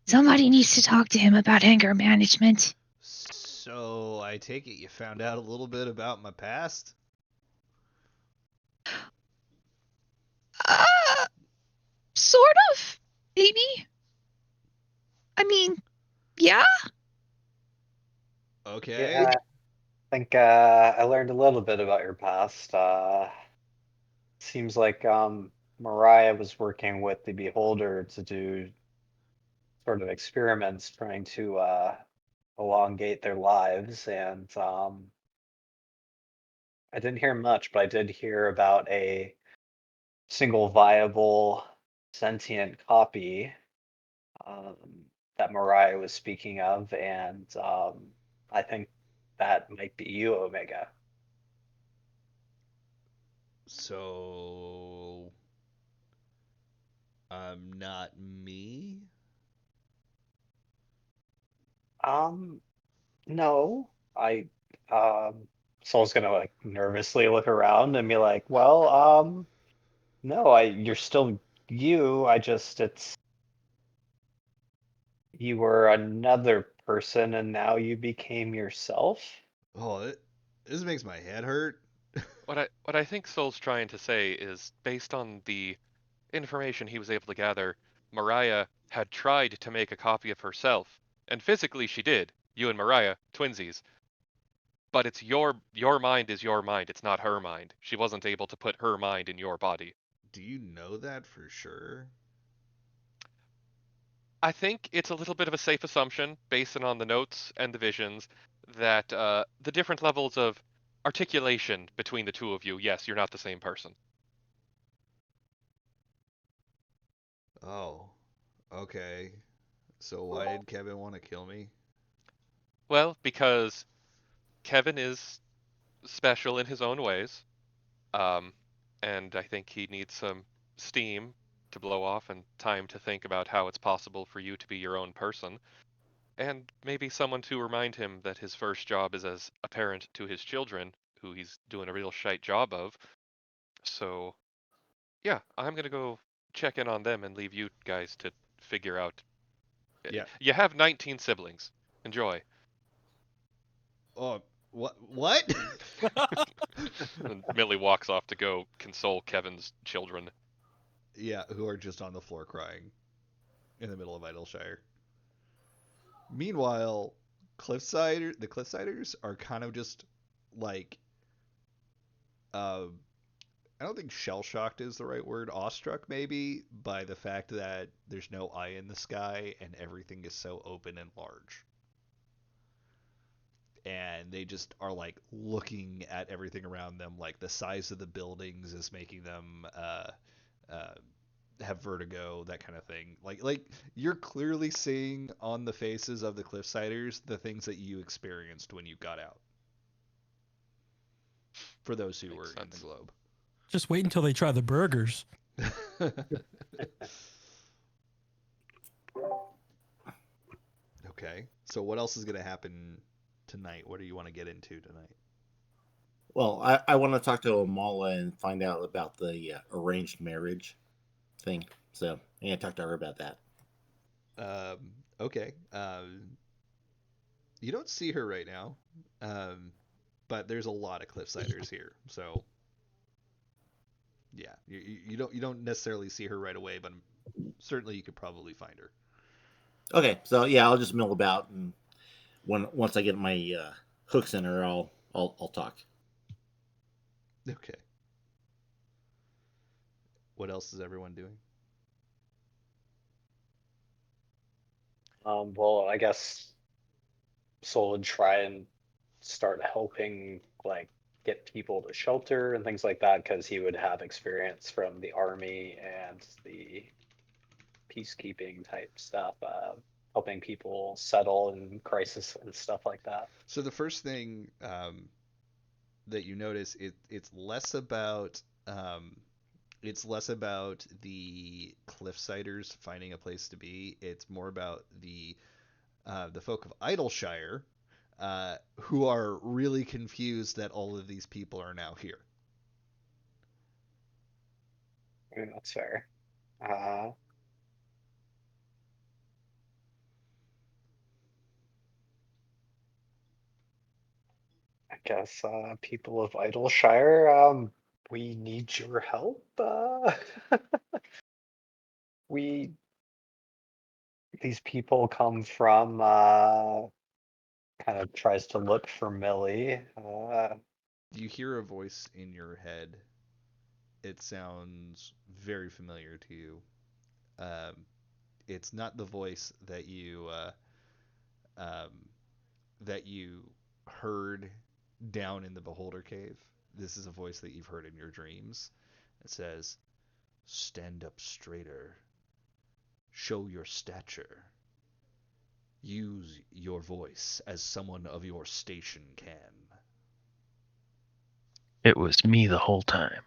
Somebody needs to talk to him about anger management. So I take it you found out a little bit about my past? Sort of, maybe. I mean, yeah. Okay. Yeah, I think I learned a little bit about your past. Seems like Mariah was working with the Beholder to do sort of experiments trying to elongate their lives, and I didn't hear much, but I did hear about a single viable sentient copy um, that Mariah was speaking of, and I think that might be you, Omega. So, not me? Um, no, I Soul's gonna like nervously look around and be like, well, no, you're still you. I just it's you were another person and now you became yourself. Oh, this makes my head hurt. What I think Soul's trying to say is based on the information he was able to gather, Mariah had tried to make a copy of herself, and physically she did. You and Mariah, twinsies. But it's your mind is your mind. It's not her mind. She wasn't able to put her mind in your body. Do you know that for sure? I think it's a little bit of a safe assumption, based on the notes and the visions, that the different levels of articulation between the two of you, yes, you're not the same person. Oh, okay. So why did Kevin want to kill me? Well, because Kevin is special in his own ways, um, and I think he needs some steam to blow off and time to think about how it's possible for you to be your own person. And maybe someone to remind him that his first job is as a parent to his children, who he's doing a real shite job of. So, yeah, I'm gonna go check in on them and leave you guys to figure out. Yeah. You have 19 siblings. Enjoy. Oh, what? And Millie walks off to go console Kevin's children. Yeah, who are just on the floor crying in the middle of Idleshire. Meanwhile, the Cliffsiders are kind of just like, uh, I don't think shell shocked is the right word, awestruck maybe, by the fact that there's no eye in the sky and everything is so open and large. And they just are like looking at everything around them, like the size of the buildings is making them uh, have vertigo, that kind of thing. Like you're clearly seeing on the faces of the Cliffsiders the things that you experienced when you got out. For those who Makes were in the sense. globe. Just wait until they try the burgers. Okay. So what else is going to happen tonight? What do you want to get into tonight? Well, I want to talk to Amala and find out about the arranged marriage thing. So I'm going to talk to her about that. Okay. You don't see her right now, but there's a lot of Cliffsiders here. So yeah, you don't necessarily see her right away, but certainly you could probably find her. Okay, so yeah, I'll just mill about, and once I get my hooks in her, I'll talk. Okay. What else is everyone doing? Well, I guess Soul would try and start helping like get people to shelter and things like that because he would have experience from the army and the peacekeeping type stuff, helping people settle in crisis and stuff like that. So the first thing that you notice, it's less about the Cliffsiders finding a place to be. It's more about the folk of Idleshire, who are really confused that all of these people are now here. I mean, that's fair. Uh, I guess people of Idleshire, we need your help. We these people come from kind of tries to look for Millie. You hear a voice in your head. It sounds very familiar to you. Um, it's not the voice um, that you heard down in the Beholder Cave. this is a voice that you've heard in your dreams. It says, "Stand up straighter. Show your stature. Use your voice as someone of your station can." It was me the whole time.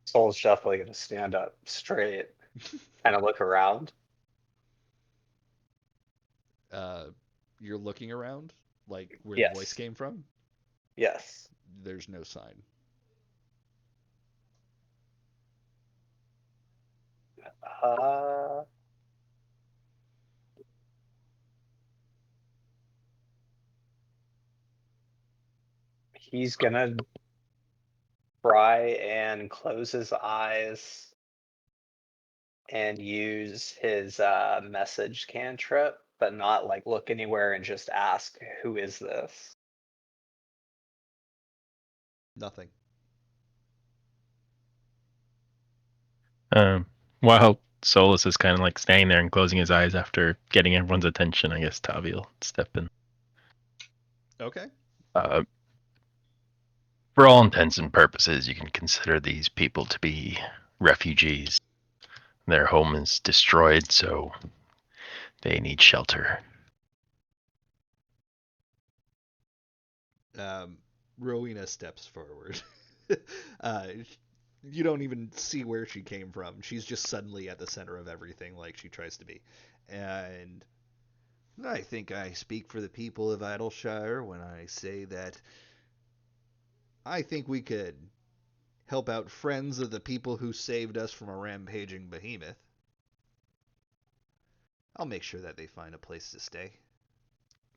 Soul's definitely going to stand up straight, kind of look around. You're looking around, like where the voice Yes. came from? Yes. There's no sign. He's going to try and close his eyes and use his message cantrip, but not like look anywhere and just ask, "Who is this?" Nothing. While Solus is kind of like standing there and closing his eyes after getting everyone's attention, I guess Tavi will step in. Okay. For all intents and purposes, you can consider these people to be refugees. Their home is destroyed, so they need shelter. Rowena steps forward. uh, you don't even see where she came from. She's just suddenly at the center of everything, like she tries to be. And I think I speak for the people of Idleshire when I say that I think we could help out friends of the people who saved us from a rampaging behemoth. I'll make sure that they find a place to stay.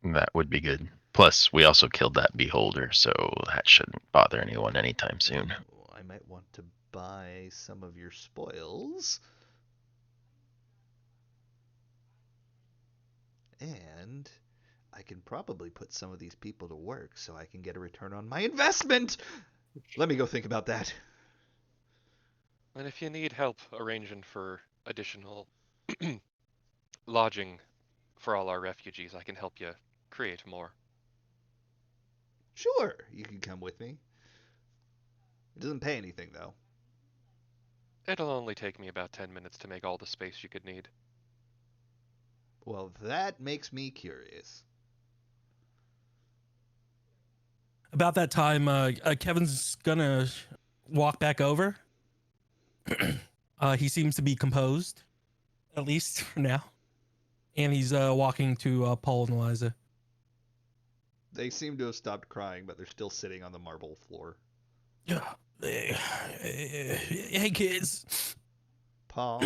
That would be good. Plus, we also killed that beholder, so that shouldn't bother anyone anytime soon. I might want to buy some of your spoils. And I can probably put some of these people to work so I can get a return on my investment. Let me go think about that. And if you need help arranging for additional lodging for all our refugees, I can help you create more. Sure, you can come with me. It doesn't pay anything, though. It'll only take me about 10 minutes to make all the space you could need. Well, that makes me curious. About that time, Kevin's gonna walk back over. He seems to be composed, at least for now. And he's walking to Paul and Eliza. They seem to have stopped crying, but they're still sitting on the marble floor. Hey, kids. Paul?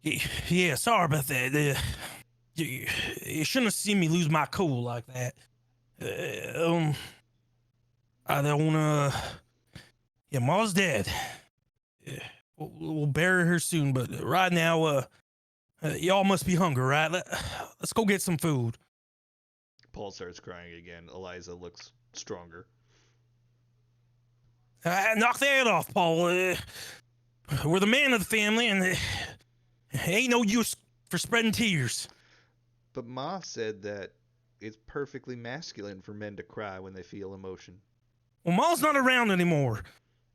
Yeah, sorry about that. You shouldn't have seen me lose my cool like that. I don't, yeah, Ma's dead. We'll bury her soon, but right now, y'all must be hungry, right? Let's go get some food. Paul starts crying again. Eliza looks stronger. Knock that off, Paul. We're the man of the family, and ain't no use for spreading tears. But Ma said that it's perfectly masculine for men to cry when they feel emotion. Well, Ma's not around anymore,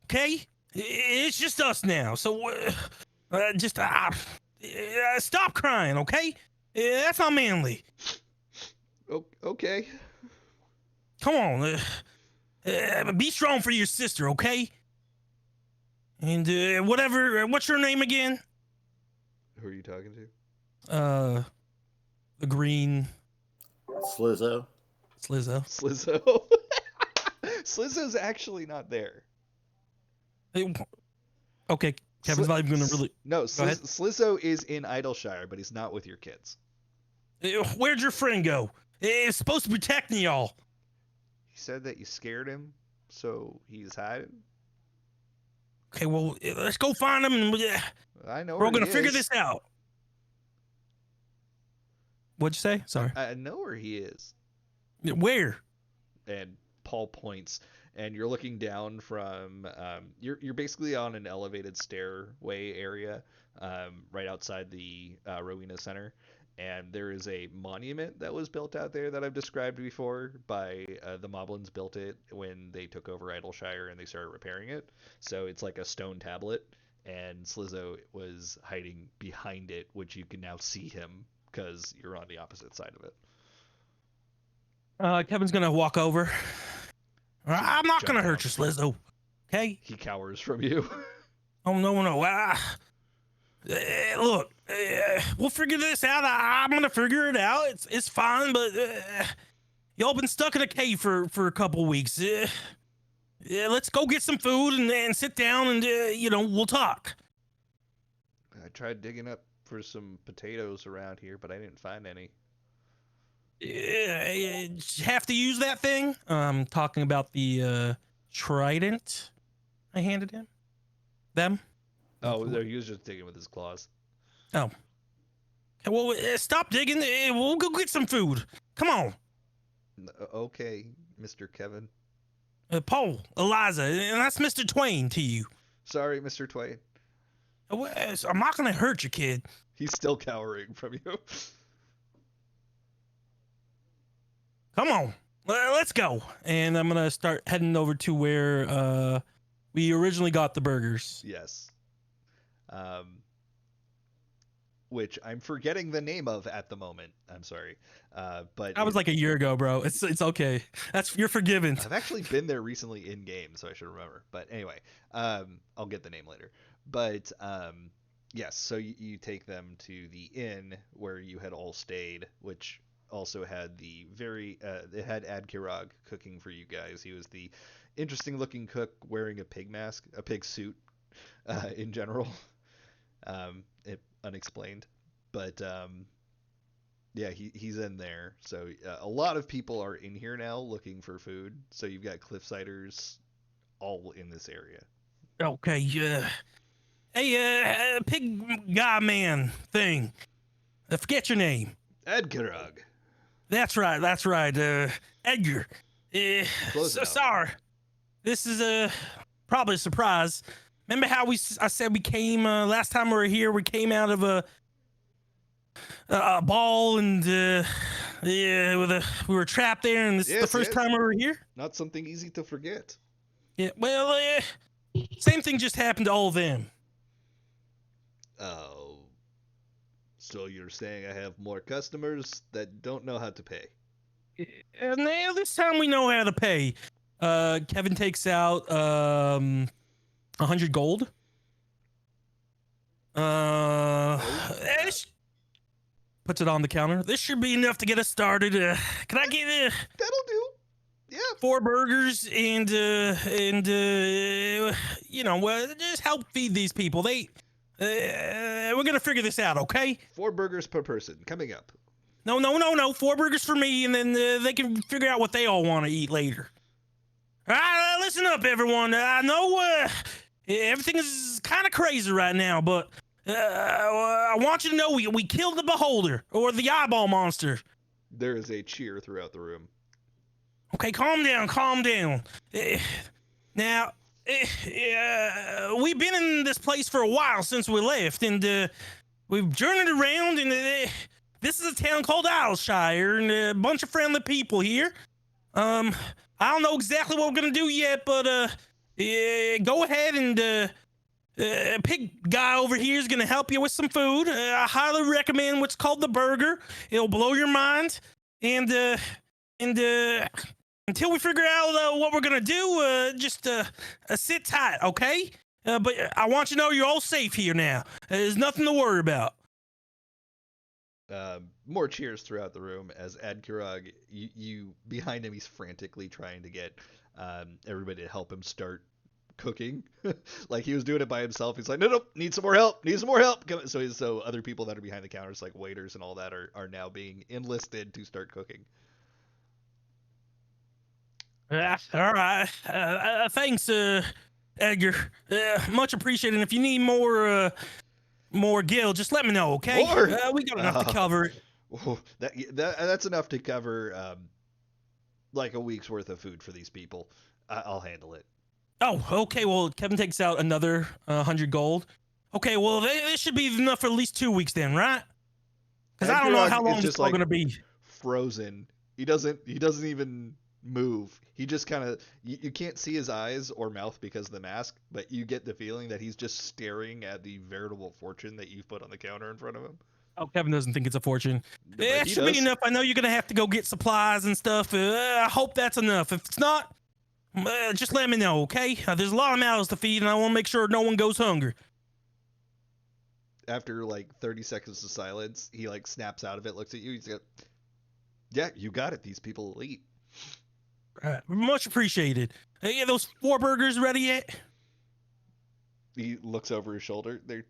okay? It's just us now, so just stop crying, okay? That's not manly. Oh, okay. Come on, be strong for your sister, okay? And whatever, what's your name again? Who are you talking to? The green Slizzo. Slizzo. Slizzo. Slizzo's actually not there. Okay, Kevin's not even gonna really. No, Go ahead. Slizzo is in Idleshire, but he's not with your kids. Where'd your friend go? It's supposed to protect y'all. He said that you scared him, so he's hiding. Okay, well, let's go find him, and I know. we're gonna figure this out. What'd you say? Sorry. I know where he is. Where? And Paul points, and you're looking down from you're basically on an elevated stairway area right outside the Rowena Center, and there is a monument that was built out there that I've described before by the Moblins built it when they took over Idleshire and they started repairing it. So it's like a stone tablet, and Slizzo was hiding behind it, which you can now see him because you're on the opposite side of it. Kevin's gonna walk over. I'm not gonna Jump hurt you, Slizzo. Okay? He cowers from you. Oh no. Look, we'll figure this out. I'm gonna figure it out. It's fine, but y'all been stuck in a cave for a couple weeks. Let's go get some food and sit down and we'll talk. I tried digging up for some potatoes around here, but I didn't find any. Have to use that thing. Talking about the trident I handed him. Them. Oh, no, he was just digging with his claws. Oh. Well, stop digging. We'll go get some food. Come on. Okay, Mr. Kevin. Paul, Eliza, and that's Mr. Twain to you. Sorry, Mr. Twain. I'm not gonna hurt you, kid. He's still cowering from you. Come on, let's go. And I'm gonna start heading over to where we originally got the burgers. Yes. Which I'm forgetting the name of at the moment. I'm sorry. But that was like a year ago, bro. It's okay. You're forgiven. I've actually been there recently in game, so I should remember. But anyway, I'll get the name later. But yes, so you take them to the inn where you had all stayed, which also had the it had Adkirag cooking for you guys. He was the interesting looking cook wearing a pig mask, a pig suit in general. Unexplained, but yeah, he's in there. So a lot of people are in here now looking for food. So you've got Cliffsiders all in this area. Okay, hey, pig guy man thing. Forget your name. Adkirag. That's right. Edgar. Sorry. This is probably a surprise. Remember how I said we came last time we were here? We came out of a ball and we were trapped there, and this is the first time we were here. Not something easy to forget. Yeah, well, same thing just happened to all of them. Oh, so you're saying I have more customers that don't know how to pay? And now this time we know how to pay. Kevin takes out 100 gold. Puts it on the counter. This should be enough to get us started. Can I get That'll do. Yeah. 4 burgers and just help feed these people. We're gonna figure this out, okay? 4 burgers per person coming up. No. 4 burgers for me, and then they can figure out what they all want to eat later. All right, listen up, everyone. I know everything is kind of crazy right now, but I want you to know we killed the beholder, or the eyeball monster. There is a cheer throughout the room. Okay, calm down. Now, we've been in this place for a while since we left, and we've journeyed around, and this is a town called Idleshire, and a bunch of friendly people here. I don't know exactly what we're gonna do yet, but go ahead and pig guy over here is gonna help you with some food. I highly recommend what's called the burger. It'll blow your mind. And until we figure out what we're gonna do, just sit tight, okay? But I want you to know you're all safe here now. There's nothing to worry about. More cheers throughout the room as Adkirag, you behind him, he's frantically trying to get everybody to help him start cooking. Like he was doing it by himself. He's like, no, need some more help. So other people that are behind the counters, like waiters and all that, are now being enlisted to start cooking. All right. Thanks, Edgar. Much appreciated. And if you need more Gil, just let me know, okay? We got enough to cover it. That's enough to cover like a week's worth of food for these people. I'll handle it. Oh, okay. Well, Kevin takes out another 100 gold. Okay, well, this should be enough for at least 2 weeks then, right? Because I don't know how long it's this is all gonna be. frozen. He doesn't even move. He just kind of you can't see his eyes or mouth because of the mask, but you get the feeling that he's just staring at the veritable fortune that you've put on the counter in front of him. Oh, Kevin doesn't think it's a fortune. But It he should does. be enough. I know you're gonna have to go get supplies and stuff. I hope that's enough. If it's not, just let me know, okay? There's a lot of mouths to feed, and I want to make sure no one goes hungry. After like 30 seconds of silence, he like snaps out of it, looks at you. He's like, "Yeah, you got it. These people will eat." Much appreciated. Yeah, those 4 burgers ready yet? He looks over his shoulder. They're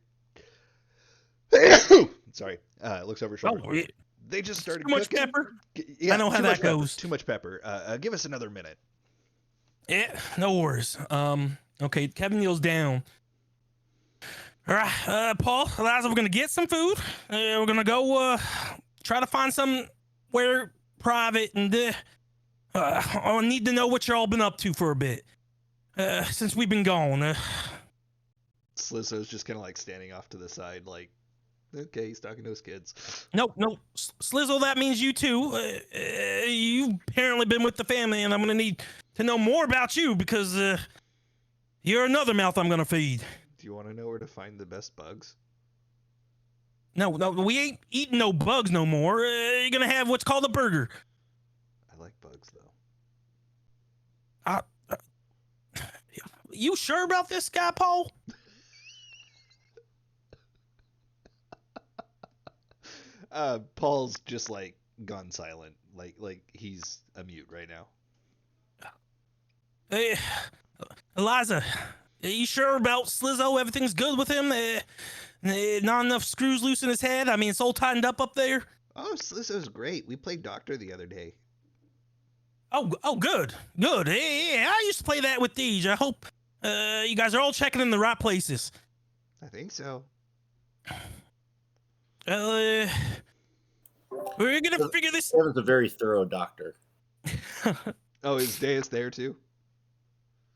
sorry. Looks over his shoulder. Oh, yeah. They just started Too much cooking. pepper? Yeah, I know how too much that pepper. goes. Too much pepper. Give us another minute. Yeah, no worries. Okay, Kevin kneels down. All right, Paul, Eliza, we're gonna get some food. We're gonna go try to find somewhere private, and I need to know what you're all been up to for a bit since we've been gone. Slizzo's just kind of like standing off to the side, like, okay, he's talking to his kids. Nope. Slizzle, that means you too. You've apparently been with the family, and I'm gonna need to know more about you because you're another mouth I'm gonna feed. Do you want to know where to find the best bugs? No, we ain't eating no bugs no more. You're gonna have what's called a burger. I like bugs though. You sure about this guy, Paul? Paul's just like gone silent, like he's a mute right now. Hey, Eliza, are you sure about Slizzo? Everything's good with him? Not enough screws loose in his head? I mean, it's all tightened up there? Oh, Slizzo's great. We played doctor the other day. Oh, good. Yeah, I used to play that with Deej. I hope you guys are all checking in the right places. I think so. We're gonna figure this. Kevin's a very thorough doctor. Oh, is Deus there too?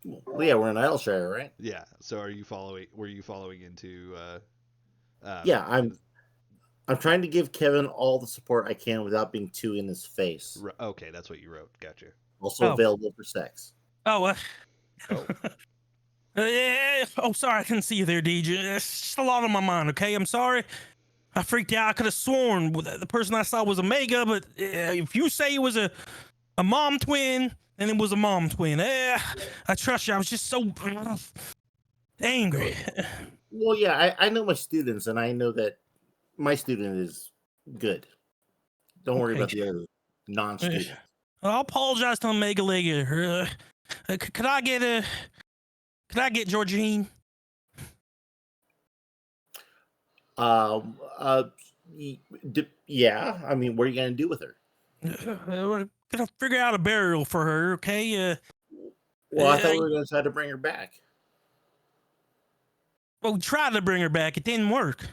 Well, yeah, we're in Aylshire, right? Yeah. So were you following into Yeah, I'm trying to give Kevin all the support I can without being too in his face. Okay, that's what you wrote. Gotcha. Also available for sex. Oh. Yeah. Oh, sorry, I couldn't see you there, DJ. It's just a lot on my mind. Okay, I'm sorry. I freaked out. I could have sworn the person I saw was Omega, but if you say it was a mom twin, then it was a mom twin. I trust you. I was just so angry. Well, yeah, I know my students, and I know that my student is good. Don't worry about the other non-students. I'll apologize to Omega later. Could I get Georgine? Yeah. I mean, what are you gonna do with her? We're gonna figure out a burial for her, okay? Well, I thought we were gonna try to bring her back. Well, we tried to bring her back. It didn't work.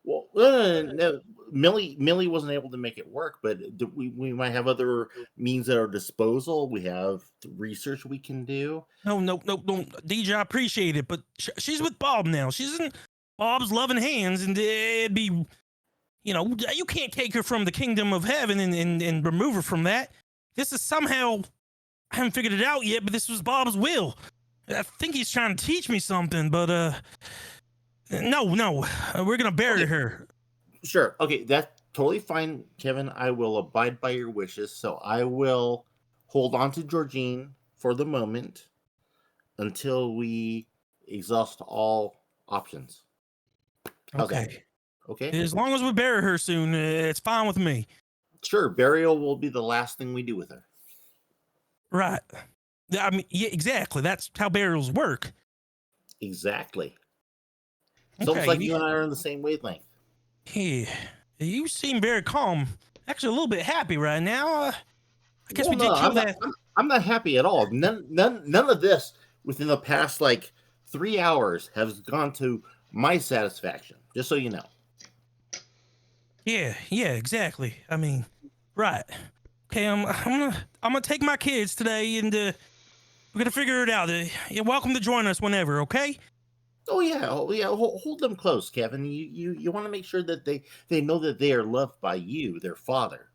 Well, no, Millie wasn't able to make it work, but we might have other means at our disposal. We have research we can do. No, DJ, I appreciate it, but she's with Bob now. She's in Bob's loving hands, and it'd be, you can't take her from the kingdom of heaven and remove her from that. This is somehow, I haven't figured it out yet, but this was Bob's will. I think he's trying to teach me something, but no, we're gonna bury her. Sure. Okay, that's totally fine, Kevin. I will abide by your wishes. So I will hold on to Georgine for the moment until we exhaust all options. How's that? Okay. As long as we bury her soon, it's fine with me. Sure. Burial will be the last thing we do with her. Right. I mean, yeah, exactly. That's how burials work. Exactly. It's almost like you and I are on the same wavelength. Yeah, you seem very calm. Actually, a little bit happy right now. I guess we did kill that. I'm not happy at all. None of this within the past 3 hours has gone to my satisfaction. Just so you know. Yeah, exactly. I mean, right. Okay, I'm gonna take my kids today, and We're gonna figure it out. You're welcome to join us whenever, okay? Oh yeah, hold them close, Kevin. You want to make sure that they know that they are loved by you, their father.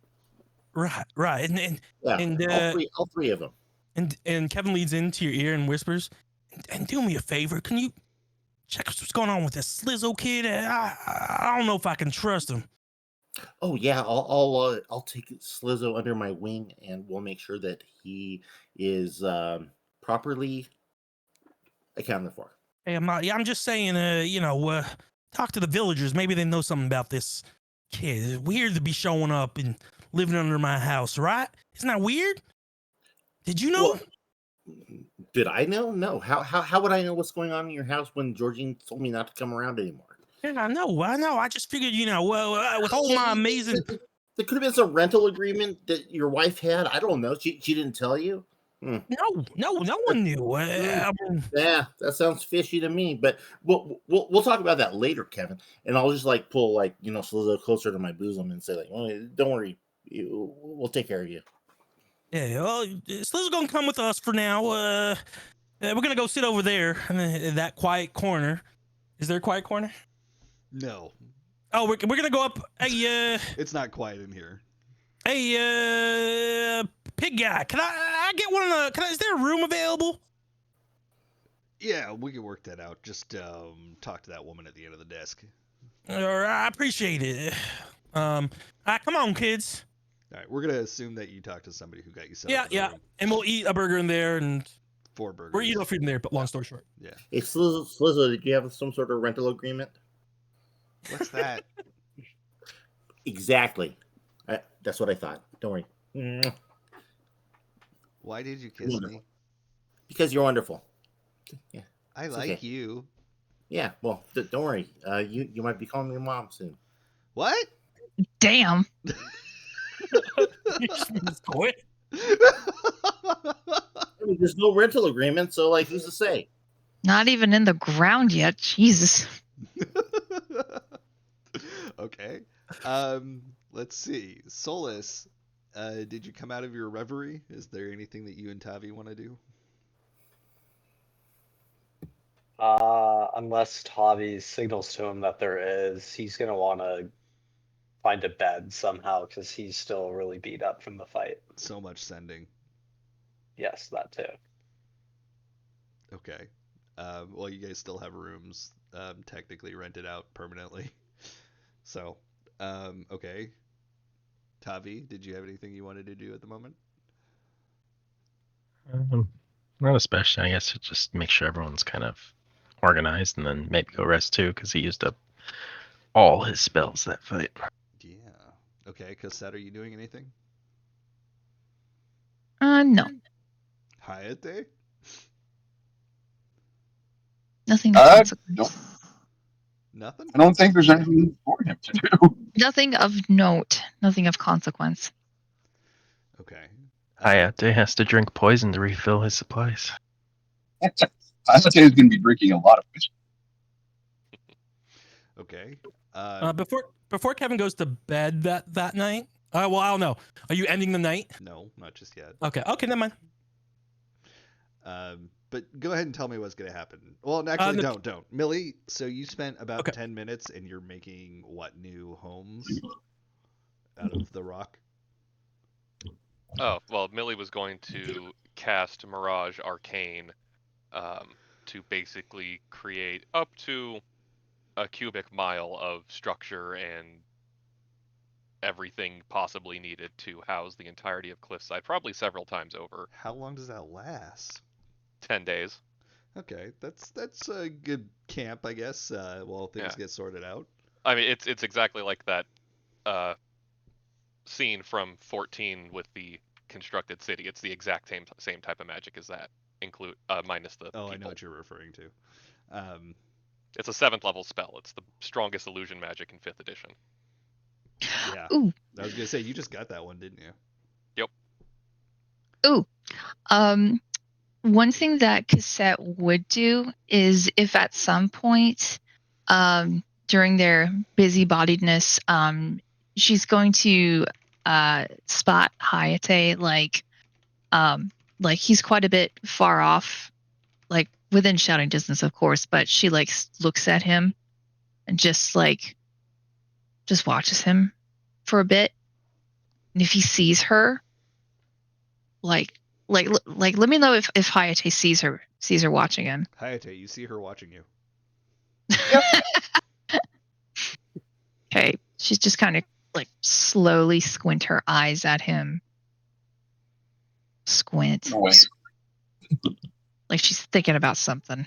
Right. Yeah, And all three of them. and Kevin leads into your ear and whispers, and do me a favor, can you check what's going on with this Slizzo kid? I don't know if I can trust him. Oh yeah, I'll take Slizzo under my wing, and we'll make sure that he is properly accounted for. Hey, I'm just saying, talk to the villagers. Maybe they know something about this kid. It's weird to be showing up and living under my house, right? Isn't that weird? Did you know? Well, did I know? No. How would I know what's going on in your house when Georgine told me not to come around anymore? Yeah, I know. I just figured, with all my amazing. There could have been some rental agreement that your wife had. I don't know. She didn't tell you. No one knew. Yeah, that sounds fishy to me. But we'll talk about that later, Kevin. And I'll just pull Slizzo closer to my bosom and say well, don't worry, we'll take care of you. Yeah, well, Slizzo's gonna come with us for now. We're gonna go sit over there in that quiet corner. Is there a quiet corner? No. Oh, we're gonna go up. Hey, It's not quiet in here. Hey, pig guy, can I get one of the? Is there a room available? Yeah, we can work that out. Just talk to that woman at the end of the desk. I appreciate it. All right, come on, kids. All right, we're gonna assume that you talked to somebody who got you set up. Yeah, and we'll eat a burger in there, and 4 burgers. we're eating food in there. But long story short, Yeah. Hey, Slizzo, did you have some sort of rental agreement? What's that? Exactly. That's what I thought. Don't worry. Why did you kiss me? Because you're wonderful. Yeah. I like okay. you. Yeah. Well, don't worry. You might be calling your mom soon. What? Damn. Quit. I mean, there's no rental agreement, so who's to say? Not even in the ground yet. Jesus. Okay. Let's see. Solus, did you come out of your reverie? Is there anything that you and Tavi want to do? Unless Tavi signals to him that there is, he's gonna want to find a bed somehow because he's still really beat up from the fight. So much sending. Yes, that too. Okay. Well, you guys still have rooms technically rented out permanently. So, okay. Tavi, did you have anything you wanted to do at the moment? Not especially. I guess just make sure everyone's kind of organized, and then maybe go rest too, because he used up all his spells that fight. Yeah. Okay, Cosette, are you doing anything? No. Hayate? Nothing of consequence. Nope. Nothing? I don't think there's anything for him to do. Nothing of note. Nothing of consequence. Okay. Hayate has to drink poison to refill his supplies. I would say he's going to be drinking a lot of whiskey. Okay. Before Kevin goes to bed that night. Well, I don't know. Are you ending the night? No, not just yet. Okay, never mind. But go ahead and tell me what's going to happen. Well, actually, don't. Millie, so you spent about 10 minutes and you're making what, new homes out of the rock? Oh, well, Millie was going to cast Mirage Arcane to basically create up to a cubic mile of structure and everything possibly needed to house the entirety of Cliffside, probably several times over. How long does that last? 10 days. Okay, that's a good camp, I guess, while things get sorted out. I mean, it's exactly like that scene from 14 with the constructed city. It's the exact same type of magic as that, minus the people. I know what you're referring to. It's a 7th level spell. It's the strongest illusion magic in 5th edition. Yeah. Ooh. I was gonna say, you just got that one, didn't you? Yep. Ooh. One thing that Cassette would do is if at some point during their busybodiedness, she's going to spot Hayate like he's quite a bit far off, like within shouting distance, of course, but she like looks at him and just watches him for a bit. And if he sees her, like let me know if Hayate sees her watching him. Hayate, you see her watching you. Okay, she's just kind of like slowly squint her eyes at him. Squint. No way. Like she's thinking about something.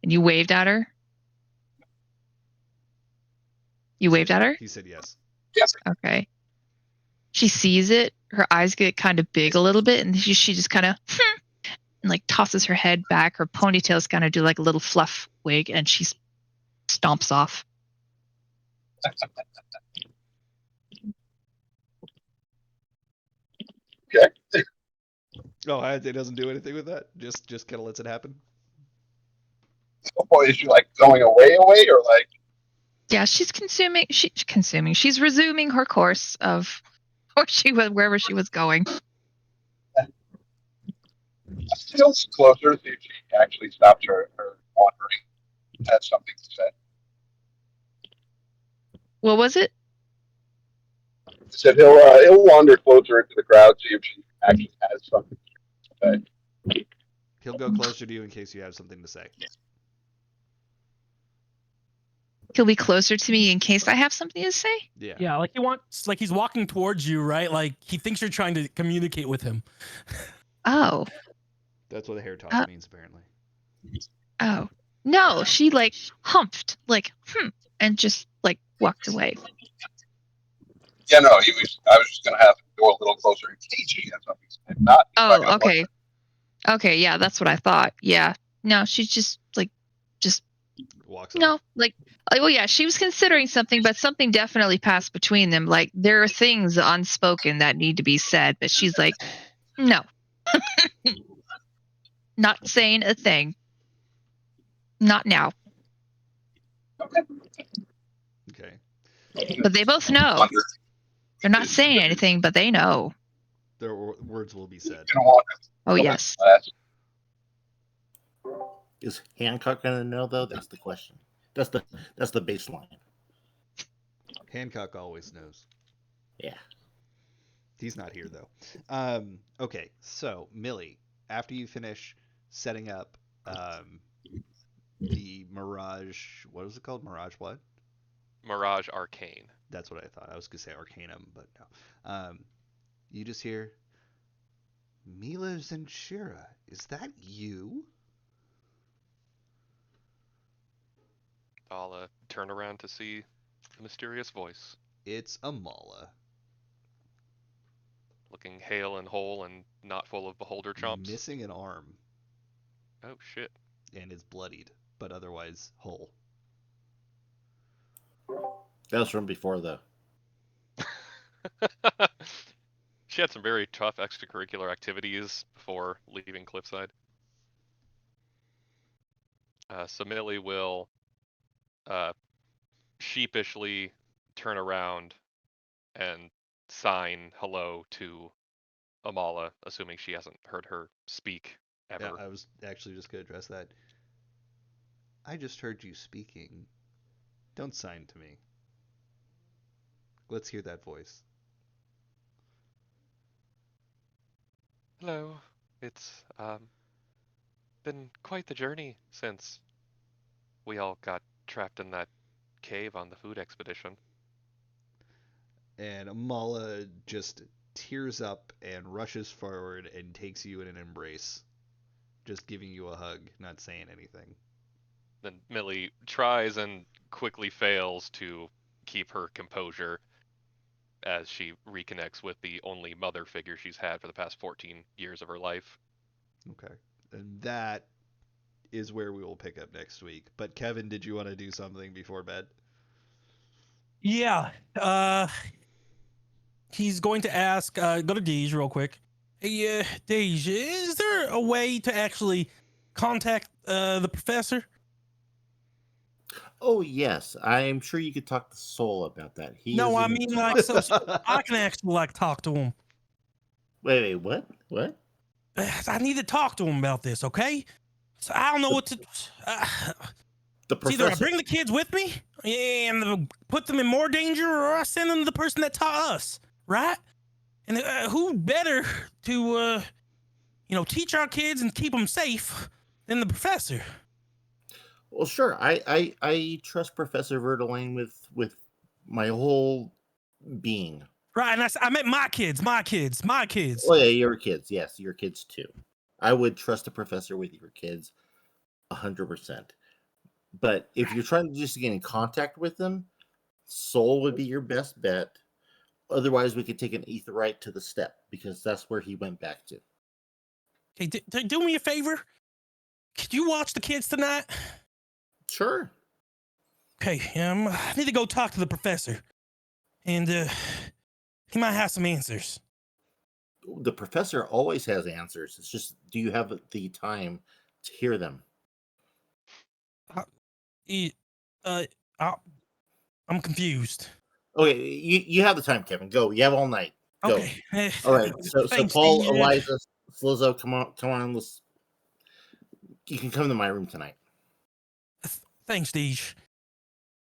And you waved at her? You waved at her? He said yes. Yes. Okay. She sees it. Her eyes get kind of big a little bit, and she just kind of and like tosses her head back. Her ponytails kind of do like a little fluff wig, and she stomps off. Okay. Oh, Hayate doesn't do anything with that. Just kind of lets it happen. Oh, is she like going away, or like? Yeah, she's consuming. She's resuming her course of wherever she was going. Still closer to see if she actually stops her wandering. Has something to say. What was it? Said he'll wander closer into the crowd, see if she actually has something to say. He'll go closer to you in case you have something to say. He'll be closer to me in case I have something to say. Yeah. Yeah, like he's walking towards you, right? Like he thinks you're trying to communicate with him. Oh. That's what a hair toss means, apparently. Oh. No, she like humphed, like, and just like walked away. Yeah, no, I was just gonna have to go a little closer in case she has something to say. If not. Oh, okay. Okay, yeah, that's what I thought. Yeah. No, she's just walks no, off. like, well, yeah, she was considering something, but something definitely passed between them. Like, there are things unspoken that need to be said, but she's like, no. Not saying a thing. Not now. Okay. But they both know. They're not saying anything, but they know. Their words will be said. Oh, yes. Is Hancock gonna know though? That's the question. That's the baseline. Hancock always knows. Yeah. He's not here though. Okay, so Millie, after you finish setting up the Mirage, what was it called? Mirage what? Mirage Arcane. That's what I thought. I was gonna say Arcanum, but no. You just hear Mila Zenshira. Is that you? I'll turn around to see the mysterious voice. It's Amala. Looking hale and whole and not full of beholder chomps. Missing an arm. Oh, shit. And is bloodied, but otherwise whole. That was from before though. She had some very tough extracurricular activities before leaving Cliffside. So Millie will sheepishly turn around and sign hello to Amala, assuming she hasn't heard her speak ever. Yeah, I was actually just going to address that. I just heard you speaking. Don't sign to me. Let's hear that voice. Hello. It's been quite the journey since we all got trapped in that cave on the food expedition. And Amala just tears up and rushes forward and takes you in an embrace, just giving you a hug, not saying anything. Then Millie tries and quickly fails to keep her composure as she reconnects with the only mother figure she's had for the past 14 years of her life. Okay. And that is where we will pick up next week. But Kevin, did you want to do something before bed? Yeah. He's going to ask, go to Deej real quick. Hey, Deej, is there a way to actually contact the professor? Oh yes, I'm sure you could talk to Soul about that. No, I mean like so I can actually like talk to him. Wait, what? What? I need to talk to him about this, okay? So I don't know what to. The It's either I professor. bring the kids with me and put them in more danger, or I send them to the person that taught us, right? And who better to, teach our kids and keep them safe than the professor? Well, sure. I trust Professor Vertelaine with my whole being. Right, and I meant my kids. Oh yeah, your kids. Yes, your kids too. I would trust the professor with your kids 100%. But if you're trying to just get in contact with them, Soul would be your best bet. Otherwise, we could take an Aetheryte to the step because that's where he went back to. Okay, do me a favor. Could you watch the kids tonight? Sure. Okay, I need to go talk to the professor, and he might have some answers. The professor always has answers. It's just, do you have the time to hear them? I'm confused. Okay, you have the time, Kevin. Go. You have all night. Go. Okay. All right. So Thanks, Paul, Steve. Eliza, Slizzo, come on. You can come to my room tonight. Thanks, Deej.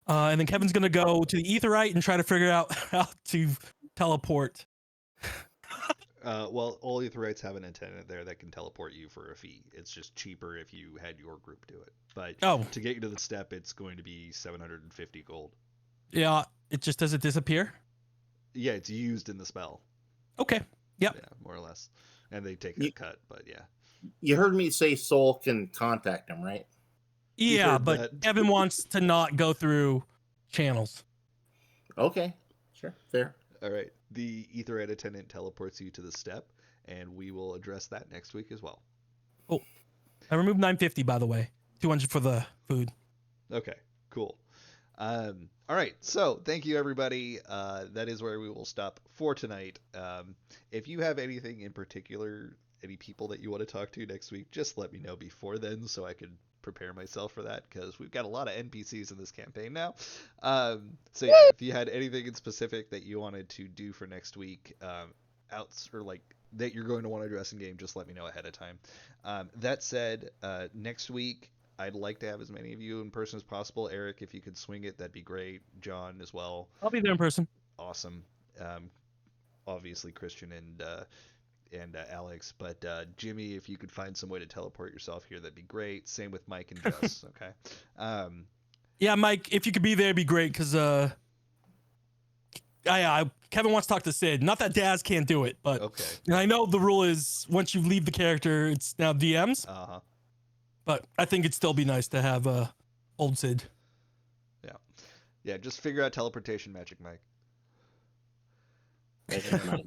And then Kevin's gonna go to the Aetheryte and try to figure out how to teleport. Well, all Aetherites have an attendant there that can teleport you for a fee. It's just cheaper if you had your group do it. But to get you to the step, it's going to be 750 gold. Yeah, it just doesn't disappear? Yeah, it's used in the spell. Okay. Yep. Yeah, more or less. And they take a cut, but yeah. You heard me say Soul can contact him, right? Yeah, but Kevin wants to not go through channels. Okay. Sure. Fair. All right. The Aetherite attendant teleports you to the step, and we will address that next week as well. Oh, I removed 950, by the way. 200 for the food. Okay, cool. All right, so thank you, everybody. That is where we will stop for tonight. If you have anything in particular, any people that you want to talk to next week, just let me know before then so I could prepare myself for that, because we've got a lot of NPCs in this campaign now. So yeah, if you had anything in specific that you wanted to do for next week, that you're going to want to address in game, just let me know ahead of time. That said, next week I'd like to have as many of you in person as possible. Eric, if you could swing it, that'd be great. John as well. I'll be there in person. Awesome. Obviously Christian and Alex, but Jimmy, if you could find some way to teleport yourself here, that'd be great. Same with Mike and Jess. Okay. Yeah, Mike, if you could be there, it'd be great, because Kevin wants to talk to Sid. Not that Daz can't do it, but okay. And I know the rule is once you leave the character, it's now DMs. Uh-huh. But I think it'd still be nice to have old Sid. Yeah, just figure out teleportation magic, Mike. Magic Mike.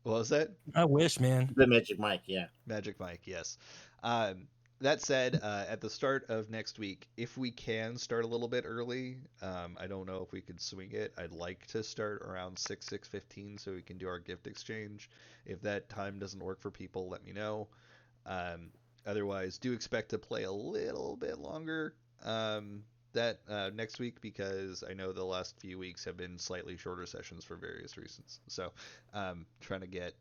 What was that? I wish, man. The Magic Mike, yeah. Magic Mike, yes. That said, at the start of next week, if we can start a little bit early, I don't know if we could swing it. I'd like to start around 6:15 so we can do our gift exchange. If that time doesn't work for people, let me know. Otherwise, do expect to play a little bit longer next week, because I know the last few weeks have been slightly shorter sessions for various reasons. So trying to get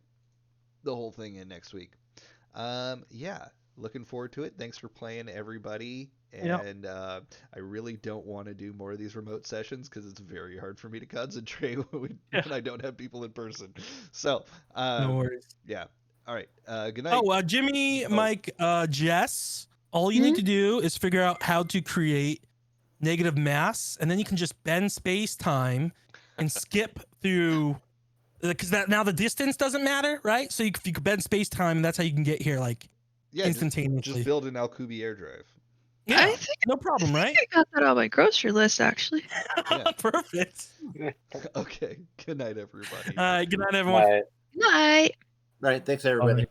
the whole thing in next week. Yeah, looking forward to it. Thanks for playing, everybody. And I really don't want to do more of these remote sessions because it's very hard for me to concentrate when I don't have people in person. So No worries. Yeah. All right. Good night. Oh, Jimmy, Mike, Jess, all you need to do is figure out how to create negative mass, and then you can just bend space-time and skip through, because now the distance doesn't matter, right? So if you could bend space-time, that's how you can get here, instantaneously. Just build an Alkubi air drive. Yeah, I think no problem, right? I got that on my grocery list, actually. Yeah. Perfect. Okay. Good night, everybody. Good night, everyone. Night. All right. Thanks, everybody.